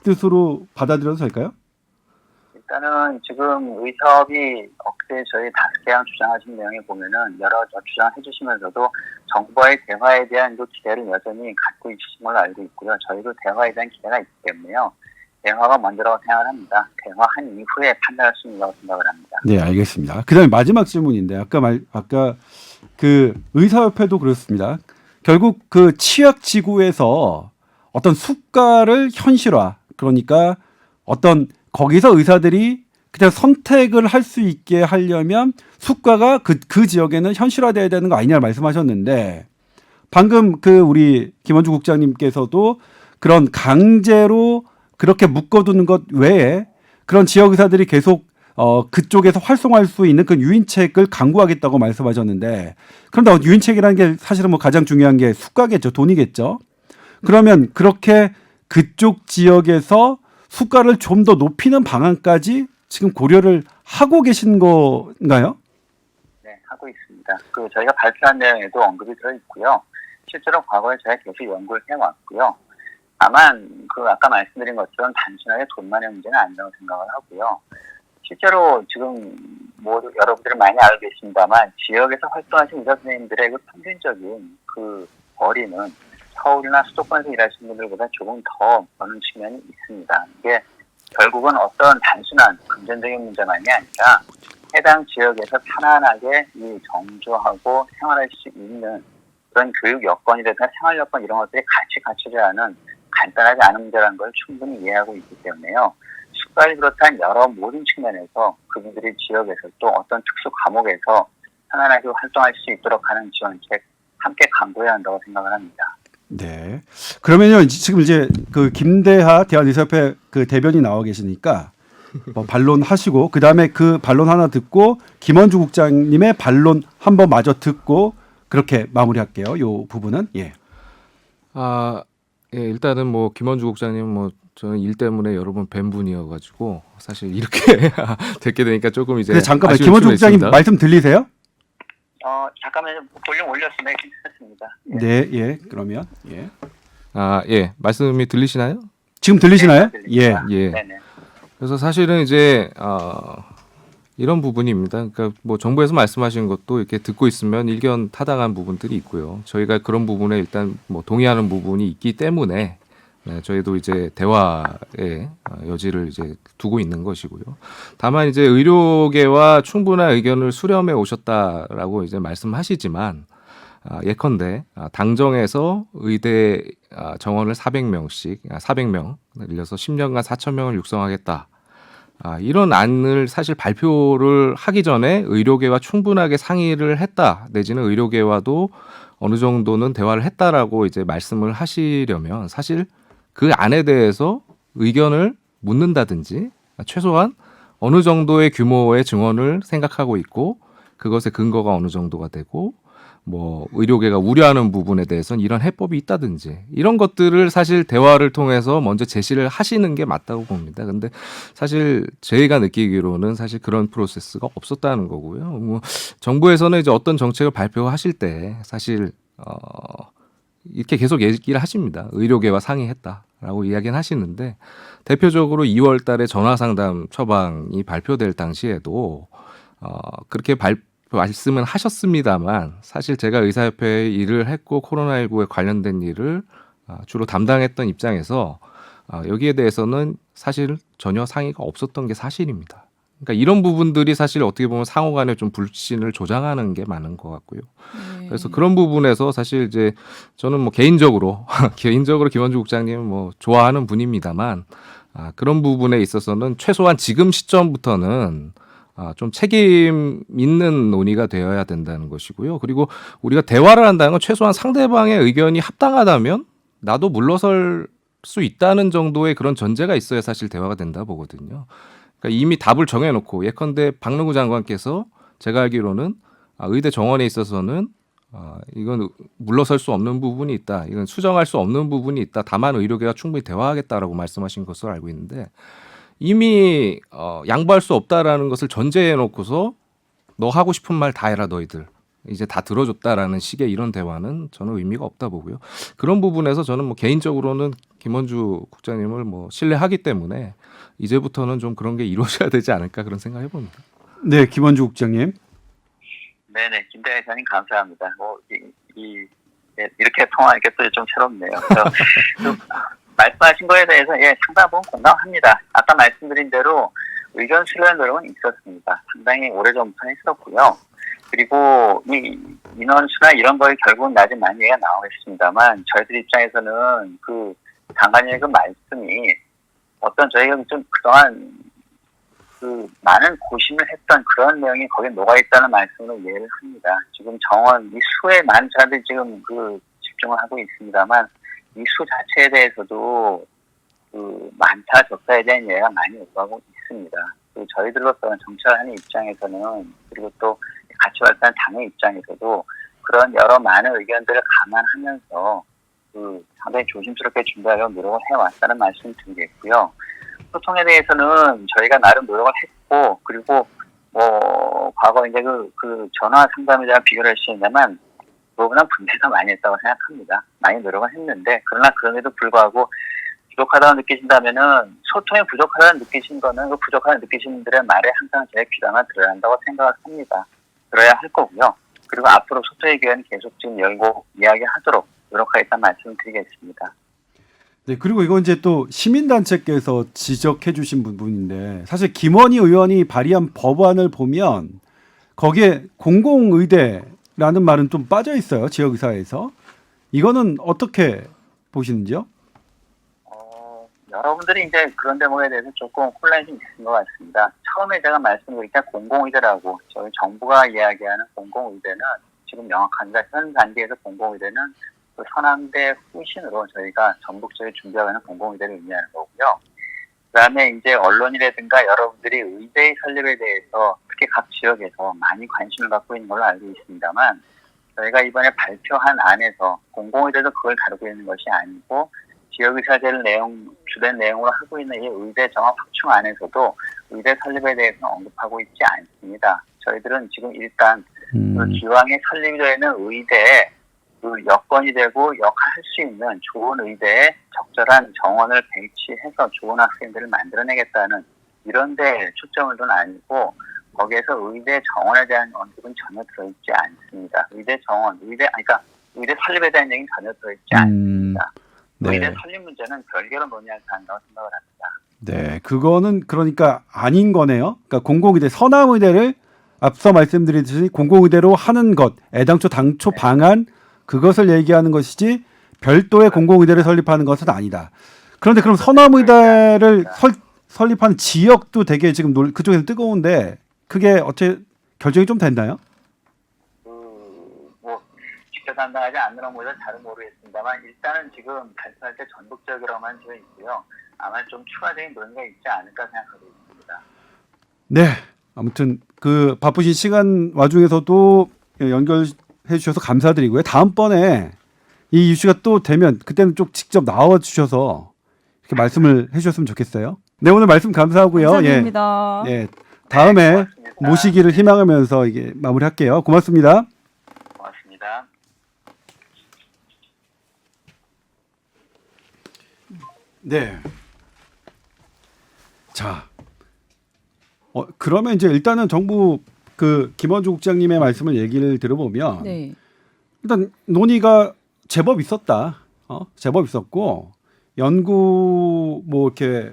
뜻으로 받아들여도 될까요? 일단은 지금 의협이 억세 저희 5개항 주장하신 내용에 보면은 여러 주장해 주시면서도 정부와의 대화에 대한 기대를 여전히 갖고 있으신 걸로 알고 있고요. 저희도 대화에 대한 기대가 있기 때문에요. 대화가 먼저라고 생각을 합니다. 대화한 이후에 판단할 수 있다고 생각을 합니다. 네, 알겠습니다. 그다음에 마지막 질문인데 아까 그 의사협회도 그렇습니다. 결국 그 치약지구에서 어떤 수가를 현실화, 그러니까 어떤 거기서 의사들이 그냥 선택을 할 수 있게 하려면 수가가 그 지역에는 현실화돼야 되는 거 아니냐 말씀하셨는데 방금 그 우리 김원주 국장님께서도 그런 강제로 그렇게 묶어두는 것 외에 그런 지역 의사들이 계속 그쪽에서 활성화할 수 있는 그 유인책을 강구하겠다고 말씀하셨는데 그런데 유인책이라는 게 사실은 뭐 가장 중요한 게 수가겠죠. 돈이겠죠. 그러면 그렇게 그쪽 지역에서 수가를 좀 더 높이는 방안까지 지금 고려를 하고 계신 건가요? 네, 하고 있습니다. 저희가 발표한 내용에도 언급이 들어 있고요. 실제로 과거에 저희가 계속 연구를 해왔고요. 다만 아까 말씀드린 것처럼 단순하게 돈만의 문제는 아니라고 생각을 하고요. 실제로 지금 모두 여러분들은 많이 알고 계십니다만 지역에서 활동하시는 의사 선생님들의 평균적인 벌이는 서울이나 수도권에서 일하시는 분들보다 조금 더 버는 측면이 있습니다. 이게 결국은 어떤 단순한 금전적인 문제만이 아니라 해당 지역에서 편안하게 정조하고 생활할 수 있는 그런 교육 여건이라든가 생활 여건 이런 것들이 같이 갖춰져야 하는 간단하지 않은 문제라는 걸 충분히 이해하고 있기 때문에요. 수가를 비롯한 여러 모든 측면에서 그분들이 지역에서 또 어떤 특수 과목에서 편안하게 활동할 수 있도록 하는 지원책 함께 강구해야 한다고 생각을 합니다. 네. 그러면요 지금 이제 김대하 대한의사협회 대변인 나와 계시니까 반론하시고 그 다음에 그 반론 하나 듣고 김원주 국장님의 반론 한번 마저 듣고 그렇게 마무리할게요. 요 부분은 예. 예, 일단은 뭐 김원주 국장님 뭐 저는 일 때문에 여러 번 뵌 분이어가지고 사실 이렇게 듣게 되니까 조금 이제. 근데 잠깐만 아쉬운 김원주 점이 국장님 있습니다. 말씀 들리세요? 잠깐만요. 볼륨 올렸습니다. 괜찮습니다. 네, 예. 그러면 예. 예, 말씀이 들리시나요? 지금 들리시나요? 네, 예. 예. 네네. 그래서 사실은 이제 이런 부분입니다. 그러니까 뭐 정부에서 말씀하신 것도 이렇게 듣고 있으면 일견 타당한 부분들이 있고요. 저희가 그런 부분에 일단 뭐 동의하는 부분이 있기 때문에 네, 저희도 이제 대화의 여지를 이제 두고 있는 것이고요. 다만 이제 의료계와 충분한 의견을 수렴해 오셨다라고 이제 말씀하시지만 예컨대 당정에서 의대 정원을 400명씩 400명 늘려서 10년간 4,000명을 육성하겠다. 이런 안을 사실 발표를 하기 전에 의료계와 충분하게 상의를 했다. 내지는 의료계와도 어느 정도는 대화를 했다라고 이제 말씀을 하시려면 사실 그 안에 대해서 의견을 묻는다든지 최소한 어느 정도의 규모의 증원을 생각하고 있고 그것의 근거가 어느 정도가 되고 뭐 의료계가 우려하는 부분에 대해서는 이런 해법이 있다든지 이런 것들을 사실 대화를 통해서 먼저 제시를 하시는 게 맞다고 봅니다. 근데 사실 저희가 느끼기로는 사실 그런 프로세스가 없었다는 거고요. 뭐 정부에서는 이제 어떤 정책을 발표하실 때 사실 이렇게 계속 얘기를 하십니다. 의료계와 상의했다라고 이야기는 하시는데 대표적으로 2월 달에 전화상담 처방이 발표될 당시에도 그렇게 말씀은 하셨습니다만 사실 제가 의사협회에 일을 했고 코로나19에 관련된 일을 주로 담당했던 입장에서 여기에 대해서는 사실 전혀 상의가 없었던 게 사실입니다. 그러니까 이런 부분들이 사실 어떻게 보면 상호 간에 좀 불신을 조장하는 게 많은 것 같고요. 그래서 그런 부분에서 사실 이제 저는 뭐 개인적으로 김원주 국장님은 뭐 좋아하는 분입니다만 그런 부분에 있어서는 최소한 지금 시점부터는 좀 책임 있는 논의가 되어야 된다는 것이고요. 그리고 우리가 대화를 한다는 건 최소한 상대방의 의견이 합당하다면 나도 물러설 수 있다는 정도의 그런 전제가 있어야 사실 대화가 된다 보거든요. 그러니까 이미 답을 정해놓고 예컨대 박능구 장관께서 제가 알기로는 의대 정원에 있어서는 이건 물러설 수 없는 부분이 있다. 이건 수정할 수 없는 부분이 있다. 다만 의료계가 충분히 대화하겠다라고 말씀하신 것으로 알고 있는데 이미 양보할 수 없다라는 것을 전제해 놓고서 너 하고 싶은 말 다 해라 너희들. 이제 다 들어줬다라는 식의 이런 대화는 저는 의미가 없다 보고요. 그런 부분에서 저는 뭐 개인적으로는 김원주 국장님을 뭐 신뢰하기 때문에 이제부터는 좀 그런 게 이루어져야 되지 않을까 그런 생각 해봅니다. 네, 김원주 국장님. 네네, 김대하 이사님 감사합니다. 이렇게 통화하니까 또 좀 새롭네요. 말씀하신 거에 대해서 상당 부분 공감합니다. 아까 말씀드린 대로 의견 수렴 노력은 있었습니다. 상당히 오래전부터 했었고요. 그리고 이 인원수나 이런 거에 결국은 나중에 많이 얘기가 나오겠습니다만 저희들 입장에서는 장관님의 말씀이 어떤 저희가 좀 그동안 많은 고심을 했던 그런 내용이 거기에 녹아있다는 말씀으로 이해를 합니다. 지금 정원, 이 수에 많은 사람들이 지금 집중을 하고 있습니다만 이 수 자체에 대해서도 많다 적다에 대한 이해가 많이 오가고 있습니다. 저희들로서는 정치하는 입장에서는 그리고 또 같이 발표한 당의 입장에서도 그런 여러 많은 의견들을 감안하면서 상당히 조심스럽게 준비하려고 노력을 해왔다는 말씀 드리겠고요. 소통에 대해서는 저희가 나름 노력을 했고 그리고 과거 이제 그 전화 상담에 대한 비교를 할 수 있냐면 그거보다 분배가 많이 했다고 생각합니다. 많이 노력을 했는데 그러나 그럼에도 불구하고 부족하다고 느끼신다면은 소통이 부족하다고 느끼신 거는 그 부족하다고 느끼신 분들의 말에 항상 제 귀담아 들어야 한다고 생각을 합니다. 들어야 할 거고요. 그리고 앞으로 소통의 기회는 계속 지금 열고 이야기하도록 노력하겠다는 말씀을 드리겠습니다. 네, 그리고 이건 이제 또 시민단체께서 지적해 주신 부분인데 사실 김원희 의원이 발의한 법안을 보면 거기에 공공의대라는 말은 좀 빠져 있어요. 지역의사에서. 이거는 어떻게 보시는지요? 여러분들이 이제 그런 대목에 대해서 조금 혼란이 좀 있으신 것 같습니다. 처음에 제가 말씀드릴 때 공공의대라고 저희 정부가 이야기하는 공공의대는 지금 명확합니다. 현 단계에서 공공의대는 그 서남대 후신으로 저희가 전국적으로 준비하고 있는 공공의대를 의미하는 거고요. 그다음에 이제 언론이라든가 여러분들이 의대 설립에 대해서 특히 각 지역에서 많이 관심을 갖고 있는 걸로 알고 있습니다만 저희가 이번에 발표한 안에서 공공의대도 그걸 다루고 있는 것이 아니고 지역의사제를 주된 내용으로 하고 있는 이 의대 정합 확충 안에서도 의대 설립에 대해서는 언급하고 있지 않습니다. 저희들은 지금 일단 그 기왕에 설립이 되어 있는 의대에 그 여건이 되고 역할할 수 있는 좋은 의대에 적절한 정원을 배치해서 좋은 학생들을 만들어내겠다는 이런 데 초점을 둔 아니고 거기에서 의대 정원에 대한 언급은 전혀 들어있지 않습니다. 의대 정원, 그러니까 의대 설립에 대한 얘기는 전혀 들어있지 않습니다. 네. 의대 설립 문제는 별개로 논의할 사안이라고 생각을 합니다. 네, 그거는 그러니까 아닌 거네요. 그러니까 공공의대, 서남의대를 앞서 말씀드렸듯이 공공의대로 하는 것, 애당초 당초 방안 그것을 얘기하는 것이지 별도의 공공의대를 설립하는 것은 아니다. 그런데 그럼 서남의대를 설립하는 지역도 되게 지금 그쪽에서 뜨거운데 그게 어떻게 결정이 좀 됐나요? 직접 담당하지 않는 업무에서 잘은 모르겠습니다만 일단은 지금 발표할 때 전국적으로만 되어 있고요. 아마 좀 추가적인 논의가 있지 않을까 생각하고 있습니다. 네, 아무튼 그 바쁘신 시간 와중에서도 연결해 주셔서 감사드리고요. 다음번에 이 이슈가 또 되면 그때는 좀 직접 나와 주셔서 이렇게 말씀을 해주셨으면 좋겠어요. 네, 오늘 말씀 감사하고요. 감사드립니다. 예, 다음에 고맙습니다. 모시기를 희망하면서 이게 마무리할게요. 고맙습니다. 고맙습니다. 네. 자, 그러면 이제 일단은 정부 그 김원주 국장님의 말씀을 얘기를 들어보면 네. 일단 논의가 제법 있었다. 제법 있었고 연구 이렇게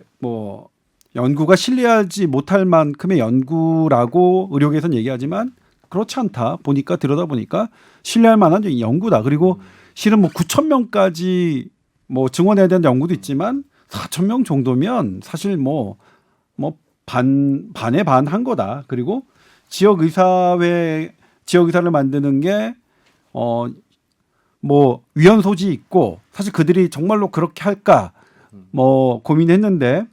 연구가 신뢰하지 못할 만큼의 연구라고 의료계에서는 얘기하지만 그렇지 않다. 들여다보니까 신뢰할 만한 연구다. 그리고 실은 9천 명까지 증원해야 되는 연구도 있지만 4천 명 정도면 사실 반에 반 한 거다. 그리고 지역 의사를 만드는 게 위헌 소지 있고 사실 그들이 정말로 그렇게 할까 고민했는데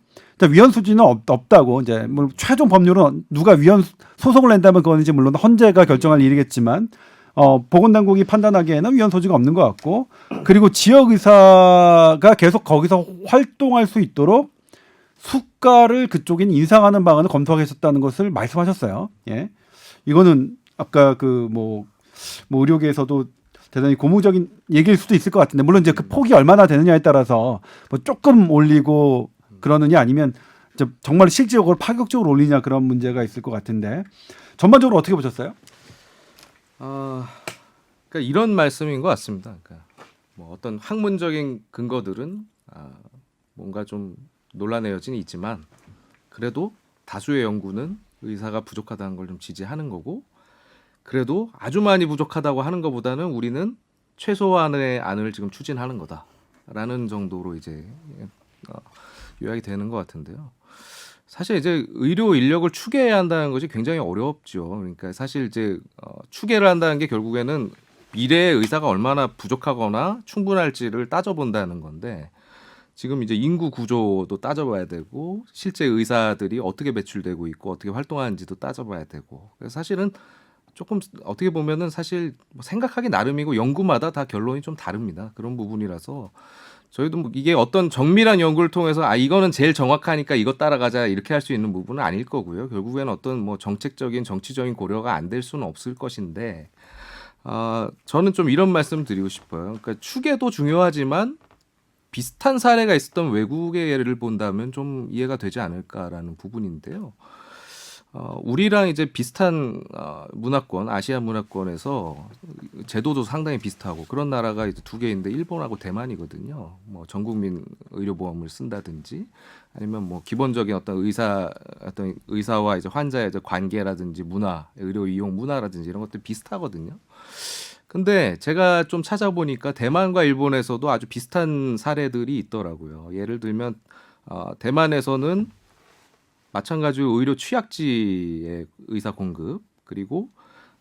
위헌 소지는 없다고 이제 최종 법률은 누가 위헌 소송을 낸다면 그건 이제 물론 헌재가 결정할 일이겠지만 보건당국이 판단하기에는 위헌 소지가 없는 것 같고 그리고 지역 의사가 계속 거기서 활동할 수 있도록 수가를 그쪽인 인상하는 방안을 검토하겠다는 것을 말씀하셨어요. 예, 이거는 아까 의료계에서도 대단히 고무적인 얘기일 수도 있을 것 같은데 물론 이제 그 폭이 얼마나 되느냐에 따라서 조금 올리고 그러느냐 아니면 정말 실질적으로 파격적으로 올리냐 그런 문제가 있을 것 같은데 전반적으로 어떻게 보셨어요? 그러니까 이런 말씀인 것 같습니다. 그러니까 어떤 학문적인 근거들은 뭔가 좀 논란의 여지는 있지만 그래도 다수의 연구는 의사가 부족하다는 걸 좀 지지하는 거고 그래도 아주 많이 부족하다고 하는 것보다는 우리는 최소한의 안을 지금 추진하는 거다라는 정도로 이제 요약이 되는 것 같은데요. 사실 이제 의료 인력을 추계해야 한다는 것이 굉장히 어렵죠. 그러니까 사실 이제 추계를 한다는 게 결국에는 미래의 의사가 얼마나 부족하거나 충분할지를 따져본다는 건데 지금 이제 인구 구조도 따져봐야 되고 실제 의사들이 어떻게 배출되고 있고 어떻게 활동하는지도 따져봐야 되고 그래서 사실은 조금 어떻게 보면은 사실 뭐 생각하기 나름이고 연구마다 다 결론이 좀 다릅니다. 그런 부분이라서 저희도 뭐 이게 어떤 정밀한 연구를 통해서 아 이거는 제일 정확하니까 이거 따라가자 이렇게 할 수 있는 부분은 아닐 거고요. 결국에는 어떤 뭐 정책적인 정치적인 고려가 안 될 수는 없을 것인데 저는 좀 이런 말씀 드리고 싶어요. 그러니까 추계도 중요하지만 비슷한 사례가 있었던 외국의 예를 본다면 좀 이해가 되지 않을까라는 부분인데요. 우리랑 이제 비슷한 문화권, 아시아 문화권에서 제도도 상당히 비슷하고 그런 나라가 이제 두 개인데 일본하고 대만이거든요. 뭐 전국민 의료보험을 쓴다든지 아니면 뭐 기본적인 어떤 의사와 이제 환자의 이제 관계라든지 문화, 의료 이용 문화라든지 이런 것들 비슷하거든요. 근데 제가 좀 찾아보니까 대만과 일본에서도 아주 비슷한 사례들이 있더라고요. 예를 들면 대만에서는 마찬가지로 의료 취약지의 의사 공급 그리고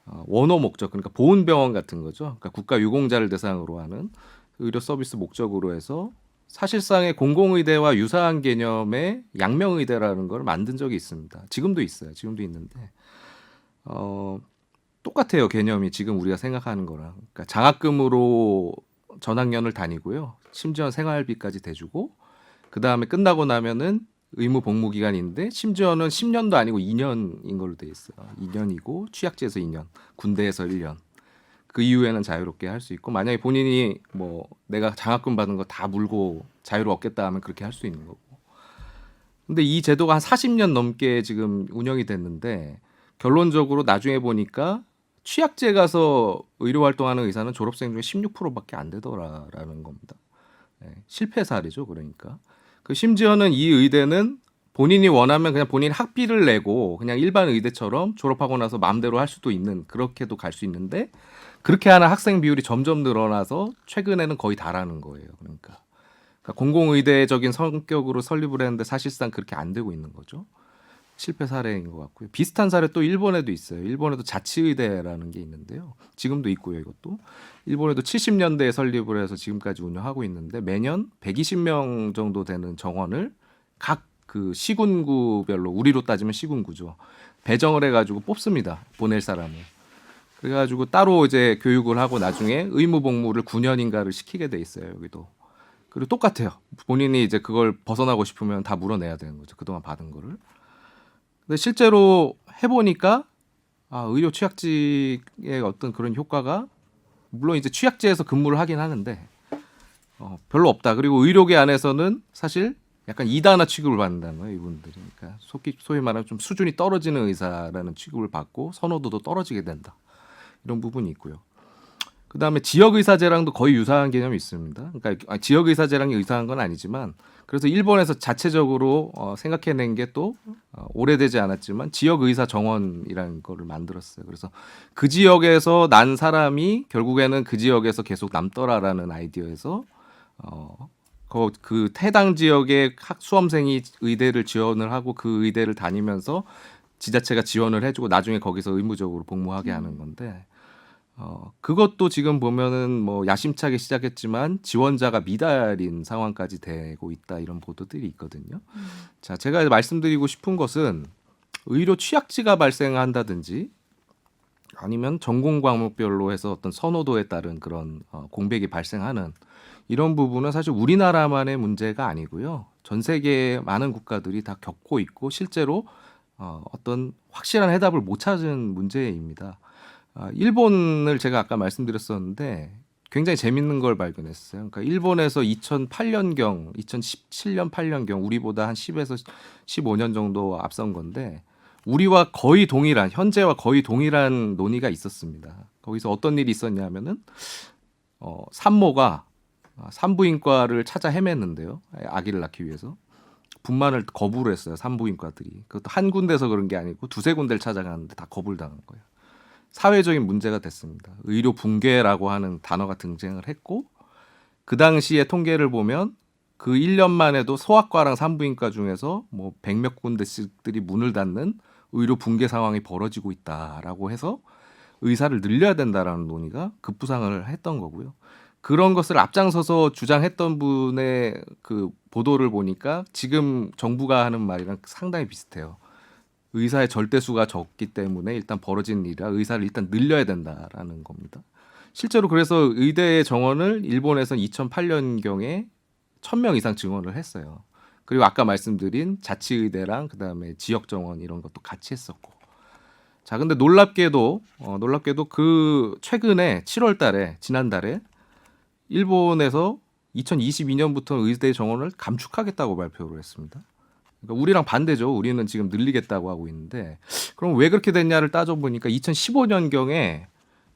원호 목적 그러니까 보훈병원 같은 거죠. 그러니까 국가 유공자를 대상으로 하는 의료 서비스 목적으로 해서 사실상의 공공의대와 유사한 개념의 양명의대라는 걸 만든 적이 있습니다. 지금도 있어요. 지금도 있는데 똑같아요. 개념이 지금 우리가 생각하는 거랑. 그러니까 장학금으로 전학년을 다니고요. 심지어 생활비까지 대주고 그 다음에 끝나고 나면은 의무 복무 기간인데 심지어는 10년도 아니고 2년인 걸로 돼 있어요. 2년이고 취약지에서 2년, 군대에서 1년. 그 이후에는 자유롭게 할 수 있고 만약에 본인이 뭐 내가 장학금 받은 거 다 물고 자유를 얻겠다 하면 그렇게 할 수 있는 거고. 근데 이 제도가 한 40년 넘게 지금 운영이 됐는데 결론적으로 나중에 보니까 취약지에 가서 의료 활동하는 의사는 졸업생 중에 16%밖에 안 되더라라는 겁니다. 실패 사례죠, 그러니까. 그 심지어는 이 의대는 본인이 원하면 그냥 본인 학비를 내고 그냥 일반 의대처럼 졸업하고 나서 마음대로 할 수도 있는 그렇게도 갈 수 있는데 그렇게 하는 학생 비율이 점점 늘어나서 최근에는 거의 다라는 거예요. 그러니까 공공의대적인 성격으로 설립을 했는데 사실상 그렇게 안 되고 있는 거죠. 실패 사례인 것 같고요. 비슷한 사례 또 일본에도 있어요. 일본에도 자치의대라는 게 있는데요. 지금도 있고요. 이것도 일본에도 70년대에 설립을 해서 지금까지 운영하고 있는데 매년 120명 정도 되는 정원을 각 그 시군구별로 우리로 따지면 시군구죠. 배정을 해가지고 뽑습니다. 보낼 사람을. 그래가지고 따로 이제 교육을 하고 나중에 의무 복무를 9년인가를 시키게 돼 있어요. 여기도. 그리고 똑같아요. 본인이 이제 그걸 벗어나고 싶으면 다 물어내야 되는 거죠. 그동안 받은 거를. 근데 실제로 해보니까 의료 취약지의 어떤 그런 효과가 물론 이제 취약지에서 근무를 하긴 하는데 별로 없다. 그리고 의료계 안에서는 사실 약간 이단화 취급을 받는다는 거예요. 이분들이. 그러니까 소위 말하면 좀 수준이 떨어지는 의사라는 취급을 받고 선호도도 떨어지게 된다. 이런 부분이 있고요. 그다음에 지역의사제랑도 거의 유사한 개념이 있습니다. 그러니까 지역의사제랑이 유사한 건 아니지만 그래서 일본에서 자체적으로 생각해낸 게 또 오래되지 않았지만 지역의사 정원이라는 거를 만들었어요. 그래서 그 지역에서 난 사람이 결국에는 그 지역에서 계속 남더라라는 아이디어에서 그 해당 지역의 수험생이 의대를 지원을 하고 그 의대를 다니면서 지자체가 지원을 해주고 나중에 거기서 의무적으로 복무하게 하는 건데 그것도 지금 보면은 뭐 야심차게 시작했지만 지원자가 미달인 상황까지 되고 있다 이런 보도들이 있거든요. 자, 제가 말씀드리고 싶은 것은 의료 취약지가 발생한다든지 아니면 전공 과목별로 해서 어떤 선호도에 따른 그런 공백이 발생하는 이런 부분은 사실 우리나라만의 문제가 아니고요. 전 세계의 많은 국가들이 다 겪고 있고 실제로 어떤 확실한 해답을 못 찾은 문제입니다. 일본을 제가 아까 말씀드렸었는데 굉장히 재밌는 걸 발견했어요. 그러니까 일본에서 2008년경, 2017년 8년경 우리보다 한 10에서 15년 정도 앞선 건데 우리와 거의 동일한 현재와 거의 동일한 논의가 있었습니다. 거기서 어떤 일이 있었냐면은 산모가 산부인과를 찾아 헤맸는데요. 아기를 낳기 위해서 분만을 거부를 했어요. 산부인과들이. 그것도 한 군데서 그런 게 아니고 두세 군데를 찾아가는데 다 거부를 당한 거예요. 사회적인 문제가 됐습니다. 의료 붕괴라고 하는 단어가 등장을 했고 그 당시에 통계를 보면 그 1년만 해도 소아과랑 산부인과 중에서 뭐 100몇 군데씩들이 문을 닫는 의료 붕괴 상황이 벌어지고 있다라고 해서 의사를 늘려야 된다라는 논의가 급부상을 했던 거고요. 그런 것을 앞장서서 주장했던 분의 그 보도를 보니까 지금 정부가 하는 말이랑 상당히 비슷해요. 의사의 절대수가 적기 때문에 일단 벌어진 일이라 의사를 일단 늘려야 된다라는 겁니다. 실제로 그래서 의대 정원을 일본에서는 2008년경에 1000명 이상 증원을 했어요. 그리고 아까 말씀드린 자치의대랑 그다음에 지역 정원 이런 것도 같이 했었고. 자, 근데 놀랍게도 그 최근에 7월 달에 지난달에 일본에서 2022년부터 의대 정원을 감축하겠다고 발표를 했습니다. 그러니까 우리랑 반대죠. 우리는 지금 늘리겠다고 하고 있는데 그럼 왜 그렇게 됐냐를 따져보니까 2015년경에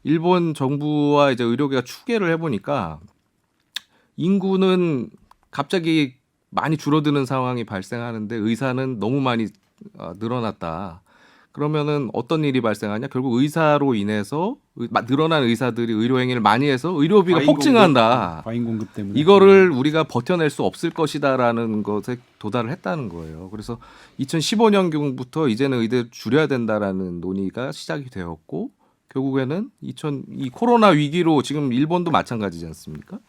일본 정부와 이제 의료계가 추계를 해보니까 인구는 갑자기 많이 줄어드는 상황이 발생하는데 의사는 너무 많이 늘어났다. 그러면은 어떤 일이 발생하냐? 결국 의사로 인해서 늘어난 의사들이 의료 행위를 많이 해서 의료비가 폭증한다. 과잉 공급 때문에 이거를 우리가 버텨낼 수 없을 것이다라는 것에 도달을 했다는 거예요. 그래서 2015년경부터 이제는 의대 줄여야 된다라는 논의가 시작이 되었고 결국에는 이 코로나 위기로 지금 일본도 마찬가지지 않습니까?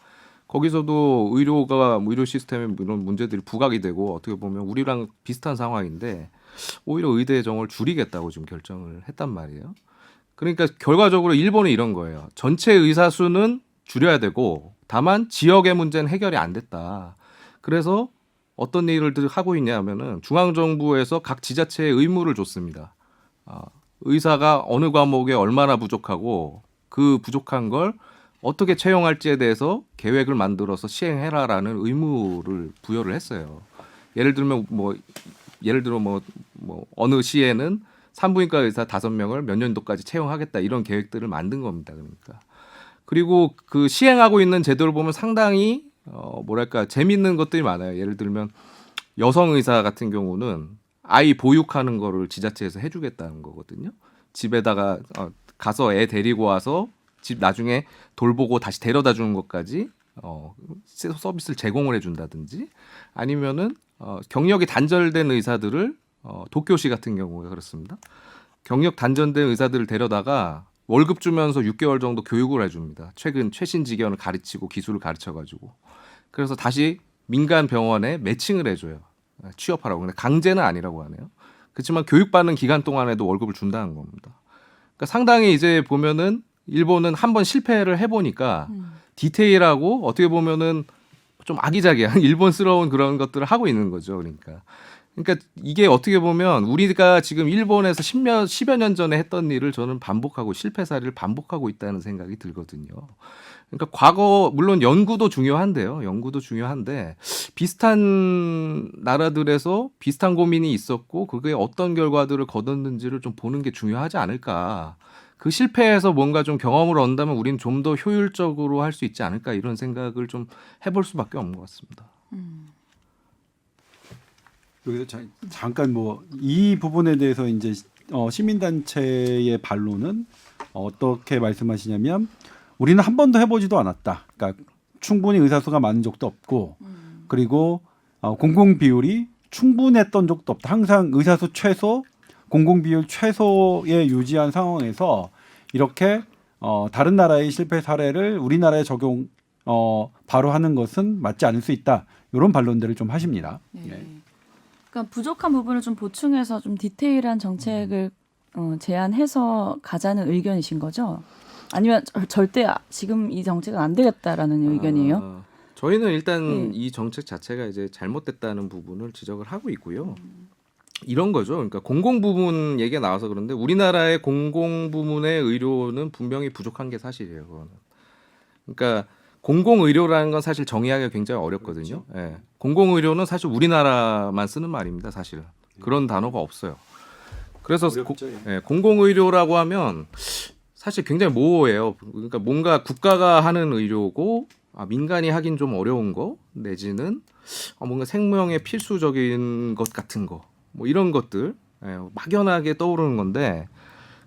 거기서도 의료 시스템에 이런 문제들이 부각이 되고 어떻게 보면 우리랑 비슷한 상황인데 오히려 의대 정원을 줄이겠다고 지금 결정을 했단 말이에요. 그러니까 결과적으로 일본은 이런 거예요. 전체 의사 수는 줄여야 되고 다만 지역의 문제는 해결이 안 됐다. 그래서 어떤 일을 하고 있냐면은 중앙정부에서 각 지자체에 의무를 줬습니다. 의사가 어느 과목에 얼마나 부족하고 그 부족한 걸 어떻게 채용할지에 대해서 계획을 만들어서 시행해라라는 의무를 부여를 했어요. 예를 들면 어느 시에는 산부인과 의사 5명을 몇 년도까지 채용하겠다 이런 계획들을 만든 겁니다. 그러니까 그리고 그 시행하고 있는 제도를 보면 상당히 재밌는 것들이 많아요. 예를 들면 여성 의사 같은 경우는 아이 보육하는 거를 지자체에서 해주겠다는 거거든요. 집에다가 가서 애 데리고 와서 집 나중에 돌보고 다시 데려다 주는 것까지 서비스를 제공을 해준다든지 아니면은 경력이 단절된 의사들을 도쿄시 같은 경우에 그렇습니다. 경력 단절된 의사들을 데려다가 월급 주면서 6개월 정도 교육을 해줍니다. 최신 직연을 가르치고 기술을 가르쳐가지고 그래서 다시 민간 병원에 매칭을 해줘요. 취업하라고. 근데 강제는 아니라고 하네요. 그렇지만 교육받는 기간 동안에도 월급을 준다는 겁니다. 그러니까 상당히 이제 보면은 일본은 한번 실패를 해보니까 디테일하고 어떻게 보면은 좀 아기자기한 일본스러운 그런 것들을 하고 있는 거죠. 그러니까 이게 어떻게 보면 우리가 지금 일본에서 10여 년 전에 했던 일을 저는 반복하고 실패 사례를 반복하고 있다는 생각이 들거든요. 그러니까 과거 물론 연구도 중요한데요. 연구도 중요한데 비슷한 나라들에서 비슷한 고민이 있었고 그게 어떤 결과들을 거뒀는지를 좀 보는 게 중요하지 않을까. 그 실패에서 뭔가 좀 경험을 얻는다면 우리는 좀 더 효율적으로 할 수 있지 않을까 이런 생각을 좀 해볼 수밖에 없는 것 같습니다. 여기서 잠깐 이 부분에 대해서 이제 시민단체의 반론은 어떻게 말씀하시냐면 우리는 한 번도 해보지도 않았다. 그러니까 충분히 의사수가 많은 적도 없고 그리고 공공 비율이 충분했던 적도 없다. 항상 의사수 최소, 공공 비율 최소에 유지한 상황에서 이렇게 다른 나라의 실패 사례를 우리나라에 적용 바로 하는 것은 맞지 않을 수 있다. 이런 반론들을 좀 하십니다. 네. 그러니까 부족한 부분을 좀 보충해서 좀 디테일한 정책을 제안해서 가자는 의견이신 거죠? 아니면 절대 지금 이 정책은 안 되겠다라는 의견이에요? 저희는 일단 이 정책 자체가 이제 잘못됐다는 부분을 지적을 하고 있고요. 이런 거죠. 그러니까 공공 부문 얘기가 나와서 그런데 우리나라의 공공 부문의 의료는 분명히 부족한 게 사실이에요. 그거는. 그러니까 공공 의료라는 건 사실 정의하기가 굉장히 어렵거든요. 그렇죠. 예. 공공 의료는 사실 우리나라만 쓰는 말입니다. 사실은 그런 단어가 없어요. 그래서 공공 의료라고 하면 사실 굉장히 모호해요. 그러니까 뭔가 국가가 하는 의료고 민간이 하긴 좀 어려운 거 내지는 뭔가 생명의 필수적인 것 같은 거. 이런 것들 막연하게 떠오르는 건데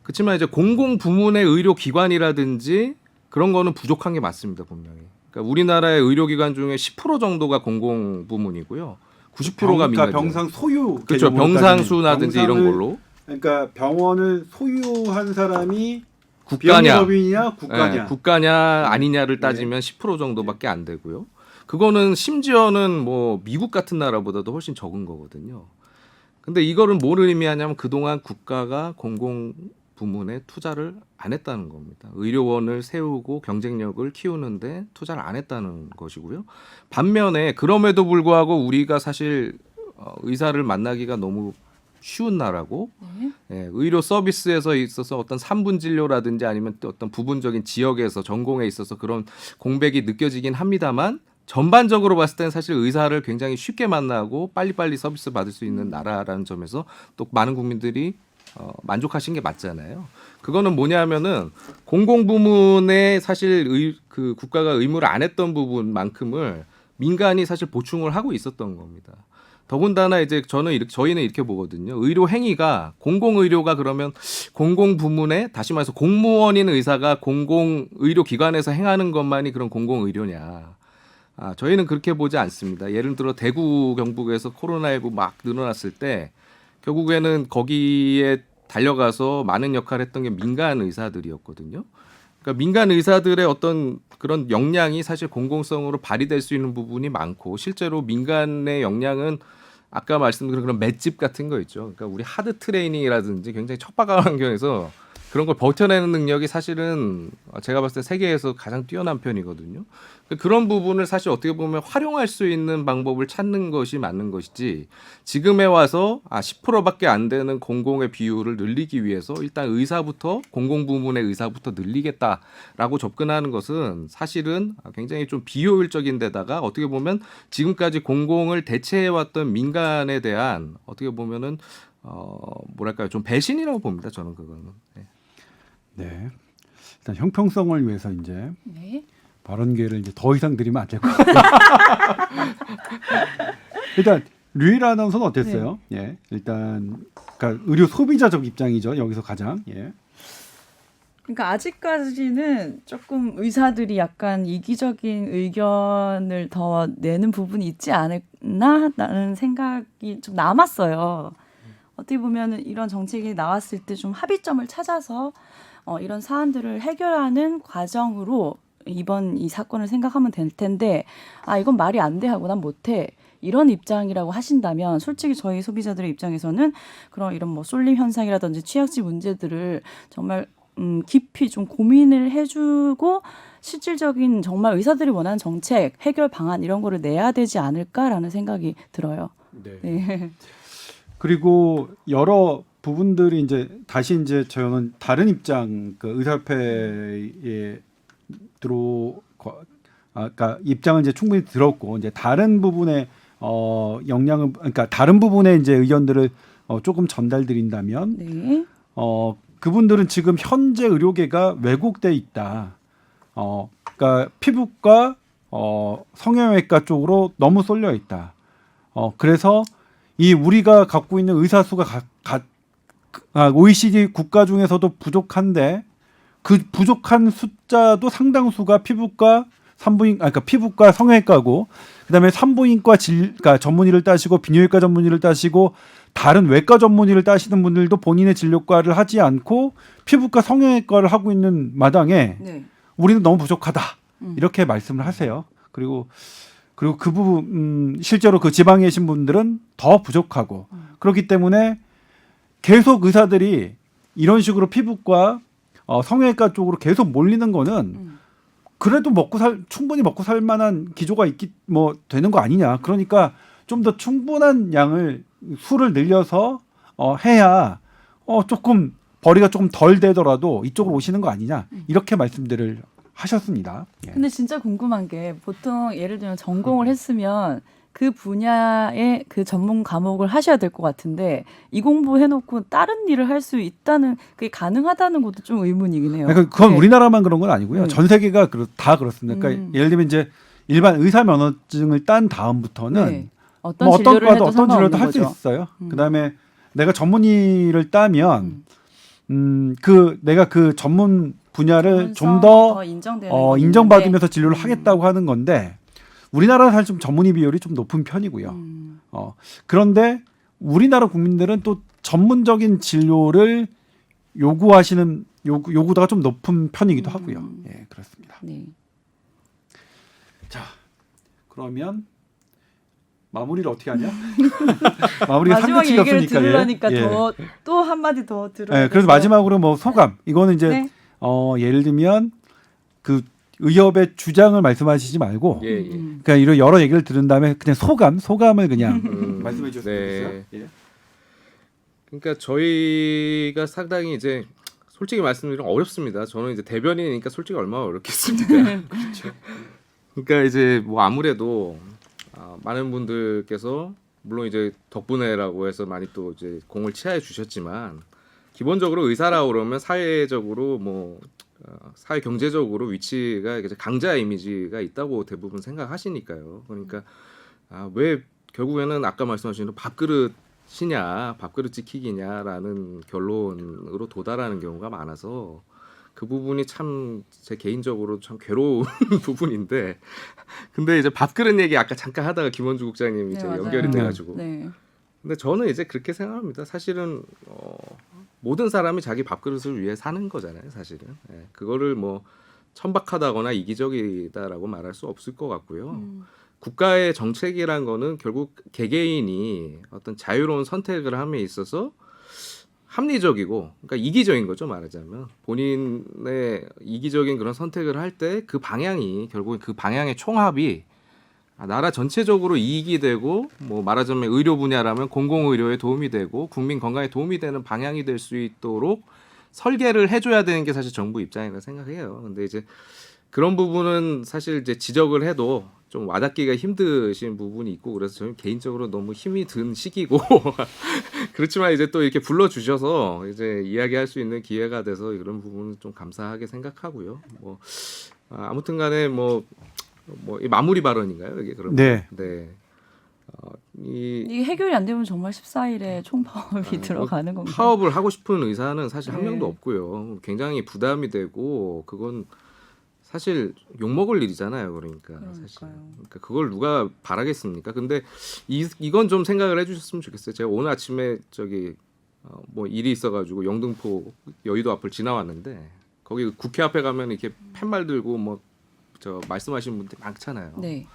그렇지만 이제 공공 부문의 의료 기관이라든지 그런 거는 부족한 게 맞습니다. 분명히. 그러니까 우리나라의 의료기관 중에 10% 정도가 공공 부문이고요. 90%가 민간. 병상 소유. 그렇죠. 병상수라든지 이런 걸로. 그러니까 병원을 소유한 사람이 국가냐, 비영리법인이냐 국가냐. 국가냐 아니냐를 따지면 10% 정도밖에 안 되고요. 그거는 심지어는 뭐 미국 같은 나라보다도 훨씬 적은 거거든요. 근데 이거를 뭘 의미하냐면 그동안 국가가 공공 부문에 투자를 안 했다는 겁니다. 의료원을 세우고 경쟁력을 키우는데 투자를 안 했다는 것이고요. 반면에 그럼에도 불구하고 우리가 사실 의사를 만나기가 너무 쉬운 나라고 의료 서비스에서 있어서 어떤 3분 진료라든지 아니면 또 어떤 부분적인 지역에서 전공에 있어서 그런 공백이 느껴지긴 합니다만 전반적으로 봤을 때는 사실 의사를 굉장히 쉽게 만나고 빨리빨리 서비스 받을 수 있는 나라라는 점에서 또 많은 국민들이 만족하신 게 맞잖아요. 그거는 뭐냐면은 공공부문에 사실 그 국가가 의무를 안 했던 부분만큼을 민간이 사실 보충을 하고 있었던 겁니다. 더군다나 이제 저희는 이렇게 보거든요. 의료 행위가 공공의료가 그러면 공공부문에 다시 말해서 공무원인 의사가 공공의료기관에서 행하는 것만이 그런 공공의료냐. 저희는 그렇게 보지 않습니다. 예를 들어 대구 경북에서 코로나19 막 늘어났을 때 결국에는 거기에 달려가서 많은 역할을 했던 게 민간 의사들이었거든요. 그러니까 민간 의사들의 어떤 그런 역량이 사실 공공성으로 발휘될 수 있는 부분이 많고 실제로 민간의 역량은 아까 말씀드린 그런 맷집 같은 거 있죠. 그러니까 우리 하드 트레이닝이라든지 굉장히 척박한 환경에서 그런 걸 버텨내는 능력이 사실은 제가 봤을 때 세계에서 가장 뛰어난 편이거든요. 그런 부분을 사실 어떻게 보면 활용할 수 있는 방법을 찾는 것이 맞는 것이지 지금에 와서 10%밖에 안 되는 공공의 비율을 늘리기 위해서 일단 공공부문의 의사부터 늘리겠다라고 접근하는 것은 사실은 굉장히 좀 비효율적인 데다가 어떻게 보면 지금까지 공공을 대체해왔던 민간에 대한 어떻게 보면은 뭐랄까요 좀 배신이라고 봅니다. 저는 그거는. 네. 일단 형평성을 위해서 이제 네. 발언 기회를 이제 더 이상 드리면 안 될 것 같아요. 일단 류일 아나운서는 어땠어요? 예. 일단 그러니까 의료 소비자적 입장이죠. 여기서 가장. 예. 그러니까 아직까지는 조금 의사들이 약간 이기적인 의견을 더 내는 부분이 있지 않았나라는 생각이 좀 남았어요. 어떻게 보면 이런 정책이 나왔을 때 좀 합의점을 찾아서 이런 사안들을 해결하는 과정으로 이번 이 사건을 생각하면 될 텐데 이건 말이 안 돼 하고 난 못해 이런 입장이라고 하신다면 솔직히 저희 소비자들의 입장에서는 그런 이런 뭐 쏠림 현상이라든지 취약지 문제들을 정말 깊이 좀 고민을 해주고 실질적인 정말 의사들이 원하는 정책 해결 방안 이런 거를 내야 되지 않을까라는 생각이 들어요. 네. 그리고 여러 부분들이 이제 다시 이제 저는 다른 입장 그 의사협회에 그러니까 입장을 이제 충분히 들었고 이제 다른 부분에 역량을 그러니까 다른 부분의 이제 의견들을 조금 전달드린다면 네. 그분들은 지금 현재 의료계가 왜곡돼 있다. 그러니까 피부과 성형외과 쪽으로 너무 쏠려 있다. 그래서 이 우리가 갖고 있는 의사 수가 OECD 국가 중에서도 부족한데 그 부족한 숫자도 상당수가 피부과 그러니까 피부과 성형외과고 그다음에 산부인과 그러니까 전문의를 따시고 비뇨기과 전문의를 따시고 다른 외과 전문의를 따시는 분들도 본인의 진료과를 하지 않고 피부과 성형외과를 하고 있는 마당에 네. 우리는 너무 부족하다 이렇게 말씀을 하세요. 그리고 그 부분 실제로 그 지방에 계신 분들은 더 부족하고 그렇기 때문에 계속 의사들이 이런 식으로 피부과 성형외과 쪽으로 계속 몰리는 거는 그래도 충분히 먹고 살 만한 기조가 되는 거 아니냐. 그러니까 좀 더 충분한 양을 수를 늘려서 해야 조금 벌이가 조금 덜 되더라도 이쪽으로 오시는 거 아니냐. 이렇게 말씀들을 하셨습니다. 예. 근데 진짜 궁금한 게 보통 예를 들면 전공을 했으면 그 분야의 그 전문 과목을 하셔야 될 것 같은데 이 공부 해놓고 다른 일을 할 수 있다는 그게 가능하다는 것도 좀 의문이긴 해요. 그러니까 그건 네. 우리나라만 그런 건 아니고요. 네. 전 세계가 다 그렇습니다. 그러니까 예를 들면 이제 일반 의사 면허증을 딴 다음부터는 네. 어떤 진료를 해도 어떤 진료도 할 수 상관없는 거죠. 있어요. 그다음에 내가 전문의를 따면 내가 그 전문 분야를 좀 더 인정받으면서 진료를 하겠다고 하는 건데 우리나라는 사실 좀 전문의 비율이 좀 높은 편이고요. 그런데 우리나라 국민들은 또 전문적인 진료를 요구하시는 요구도가 좀 높은 편이기도 하고요. 예, 그렇습니다. 네. 자, 그러면 마무리를 어떻게 하냐? 마무리가 마지막 상대치가 얘기를 없으니까 들으려니까 예. 또 한마디 더 들어야 예, 그래서 돼서. 마지막으로 뭐 소감. 이거는 이제 네. 예를 들면 그 의협의 주장을 말씀하시지 말고 예, 예. 그러니까 이런 여러 얘기를 들은 다음에 그냥 소감을 그냥 말씀해 주셨으면 네. 좋겠어요. 예. 그러니까 저희가 상당히 이제 솔직히 말씀드리면 어렵습니다. 저는 이제 대변인이니까 솔직히 얼마나 어렵겠습니까? 그렇죠. 그러니까 이제 뭐 아무래도 많은 분들께서 물론 이제 덕분에라고 해서 많이 또 이제 공을 치하해 주셨지만 기본적으로 의사라고 그러면 사회적으로 뭐 사회 경제적으로 위치가 이제 강자 이미지가 있다고 대부분 생각하시니까요. 그러니까 왜 결국에는 아까 말씀하신 대로 밥그릇이냐 밥그릇 지키기냐라는 결론으로 도달하는 경우가 많아서 그 부분이 참 제 개인적으로 참 괴로운 부분인데 근데 이제 밥그릇 얘기 아까 잠깐 하다가 김원주 국장님이 이제 맞아요. 연결이 돼가지고 네. 근데 저는 이제 그렇게 생각합니다. 사실은 모든 사람이 자기 밥그릇을 위해 사는 거잖아요. 사실은 그거를 뭐 천박하다거나 이기적이다라고 말할 수 없을 것 같고요. 국가의 정책이란 거는 결국 개개인이 어떤 자유로운 선택을 함에 있어서 합리적이고 그러니까 이기적인 거죠. 말하자면 본인의 이기적인 그런 선택을 할 때 그 방향이 결국엔 그 방향의 총합이 나라 전체적으로 이익이 되고 뭐 말하자면 의료 분야라면 공공의료에 도움이 되고 국민 건강에 도움이 되는 방향이 될 수 있도록 설계를 해줘야 되는 게 사실 정부 입장이라 생각해요. 근데 이제 그런 부분은 사실 이제 지적을 해도 좀 와닿기가 힘드신 부분이 있고 그래서 저는 개인적으로 너무 힘이 든 시기고 그렇지만 이제 또 이렇게 불러주셔서 이제 이야기할 수 있는 기회가 돼서 그런 부분은 좀 감사하게 생각하고요. 뭐 아무튼간에 뭐 이 마무리 발언인가요 이게 그럼? 네. 네. 이게 해결이 안 되면 정말 14일에 총파업이 들어가는 건가요? 파업을 하고 싶은 의사는 사실 한 네. 명도 없고요. 굉장히 부담이 되고 그건 사실 욕 먹을 일이잖아요. 그러니까 사실 그러니까 그걸 누가 바라겠습니까? 근데 이건 좀 생각을 해주셨으면 좋겠어요. 제가 오늘 아침에 뭐 일이 있어가지고 영등포 여의도 앞을 지나왔는데 거기 국회 앞에 가면 이렇게 팻말 들고 뭐 말씀하시는 분들 많잖아요. 네.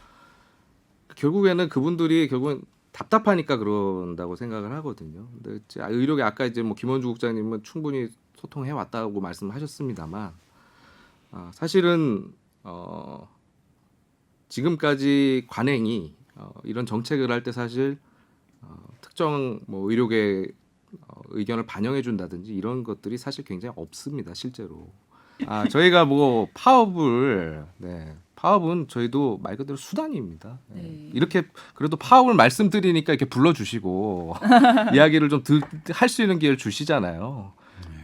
결국에는 그분들이 결국은 답답하니까 그런다고 생각을 하거든요. 근데 의료계 아까 이제 뭐 김원주 국장님은 충분히 소통해 왔다고 말씀하셨습니다만 사실은 지금까지 관행이 이런 정책을 할 때 사실 특정 뭐 의료계 의견을 반영해 준다든지 이런 것들이 사실 굉장히 없습니다. 실제로. 저희가 뭐 파업은 저희도 말 그대로 수단입니다. 네. 이렇게 그래도 파업을 말씀드리니까 이렇게 불러주시고 이야기를 좀 할 수 있는 기회를 주시잖아요.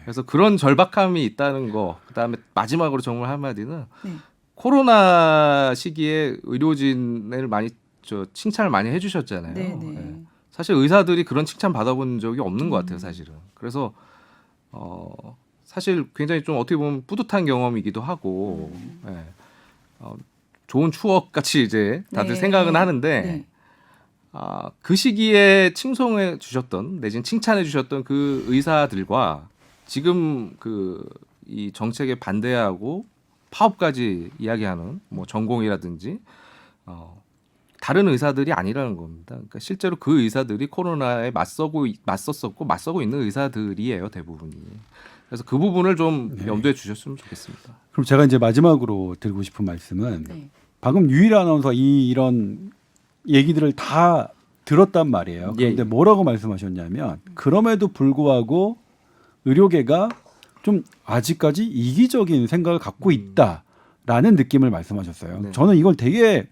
그래서 그런 절박함이 있다는 거. 그다음에 마지막으로 정말 한마디는 네. 코로나 시기에 의료진을 많이 칭찬을 많이 해주셨잖아요. 네, 네. 예. 사실 의사들이 그런 칭찬 받아본 적이 없는 것 같아요, 사실은. 그래서 사실 굉장히 좀 어떻게 보면 뿌듯한 경험이기도 하고 예. 좋은 추억 같이 이제 다들 네. 생각은 하는데 네. 그 시기에 칭송해 주셨던 내지는 칭찬해 주셨던 그 의사들과 지금 이 정책에 반대하고 파업까지 이야기하는 뭐 전공이라든지 다른 의사들이 아니라는 겁니다. 그러니까 실제로 그 의사들이 코로나에 맞서고 있는 의사들이에요, 대부분이. 그래서 그 부분을 좀 염두에 주셨으면 좋겠습니다. 그럼 제가 이제 마지막으로 드리고 싶은 말씀은 네. 방금 유일 아나운서 이런 얘기들을 다 들었단 말이에요. 그런데 예. 뭐라고 말씀하셨냐면 그럼에도 불구하고 의료계가 좀 아직까지 이기적인 생각을 갖고 있다라는 느낌을 말씀하셨어요. 네. 저는 이걸 되게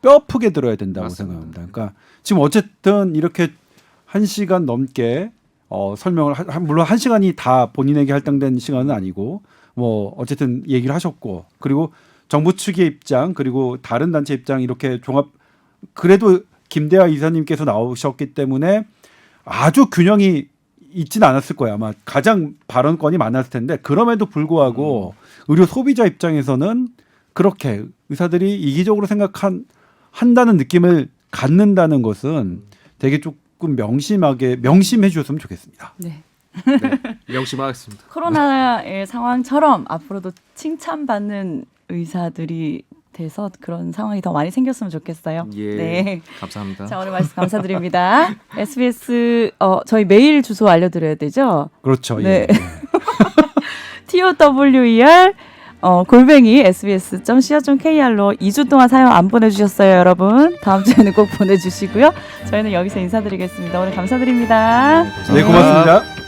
뼈아프게 들어야 된다고 맞습니다. 생각합니다. 그러니까 지금 어쨌든 이렇게 1시간 넘게 설명을 물론 1시간이 다 본인에게 할당된 시간은 아니고 뭐 어쨌든 얘기를 하셨고 그리고 정부 측의 입장 그리고 다른 단체 입장 이렇게 그래도 김대하 이사님께서 나오셨기 때문에 아주 균형이 있지는 않았을 거예요. 아마 가장 발언권이 많았을 텐데 그럼에도 불구하고 의료 소비자 입장에서는 그렇게 의사들이 이기적으로 한다는 느낌을 갖는다는 것은 되게 조금 명심해 주셨으면 좋겠습니다. 네. 네, 명심하겠습니다. 코로나의 상황처럼 앞으로도 칭찬받는 의사들이 돼서 그런 상황이 더 많이 생겼으면 좋겠어요. 예, 네. 감사합니다. 자, 오늘 말씀 감사드립니다. SBS 저희 메일 주소 알려드려야 되죠? 그렇죠. 네. 예. TOWER 골뱅이 sbs.co.kr로 2주 동안 사연 안 보내주셨어요, 여러분. 다음 주에는 꼭 보내주시고요. 저희는 여기서 인사드리겠습니다. 오늘 감사드립니다. 네, 고맙습니다.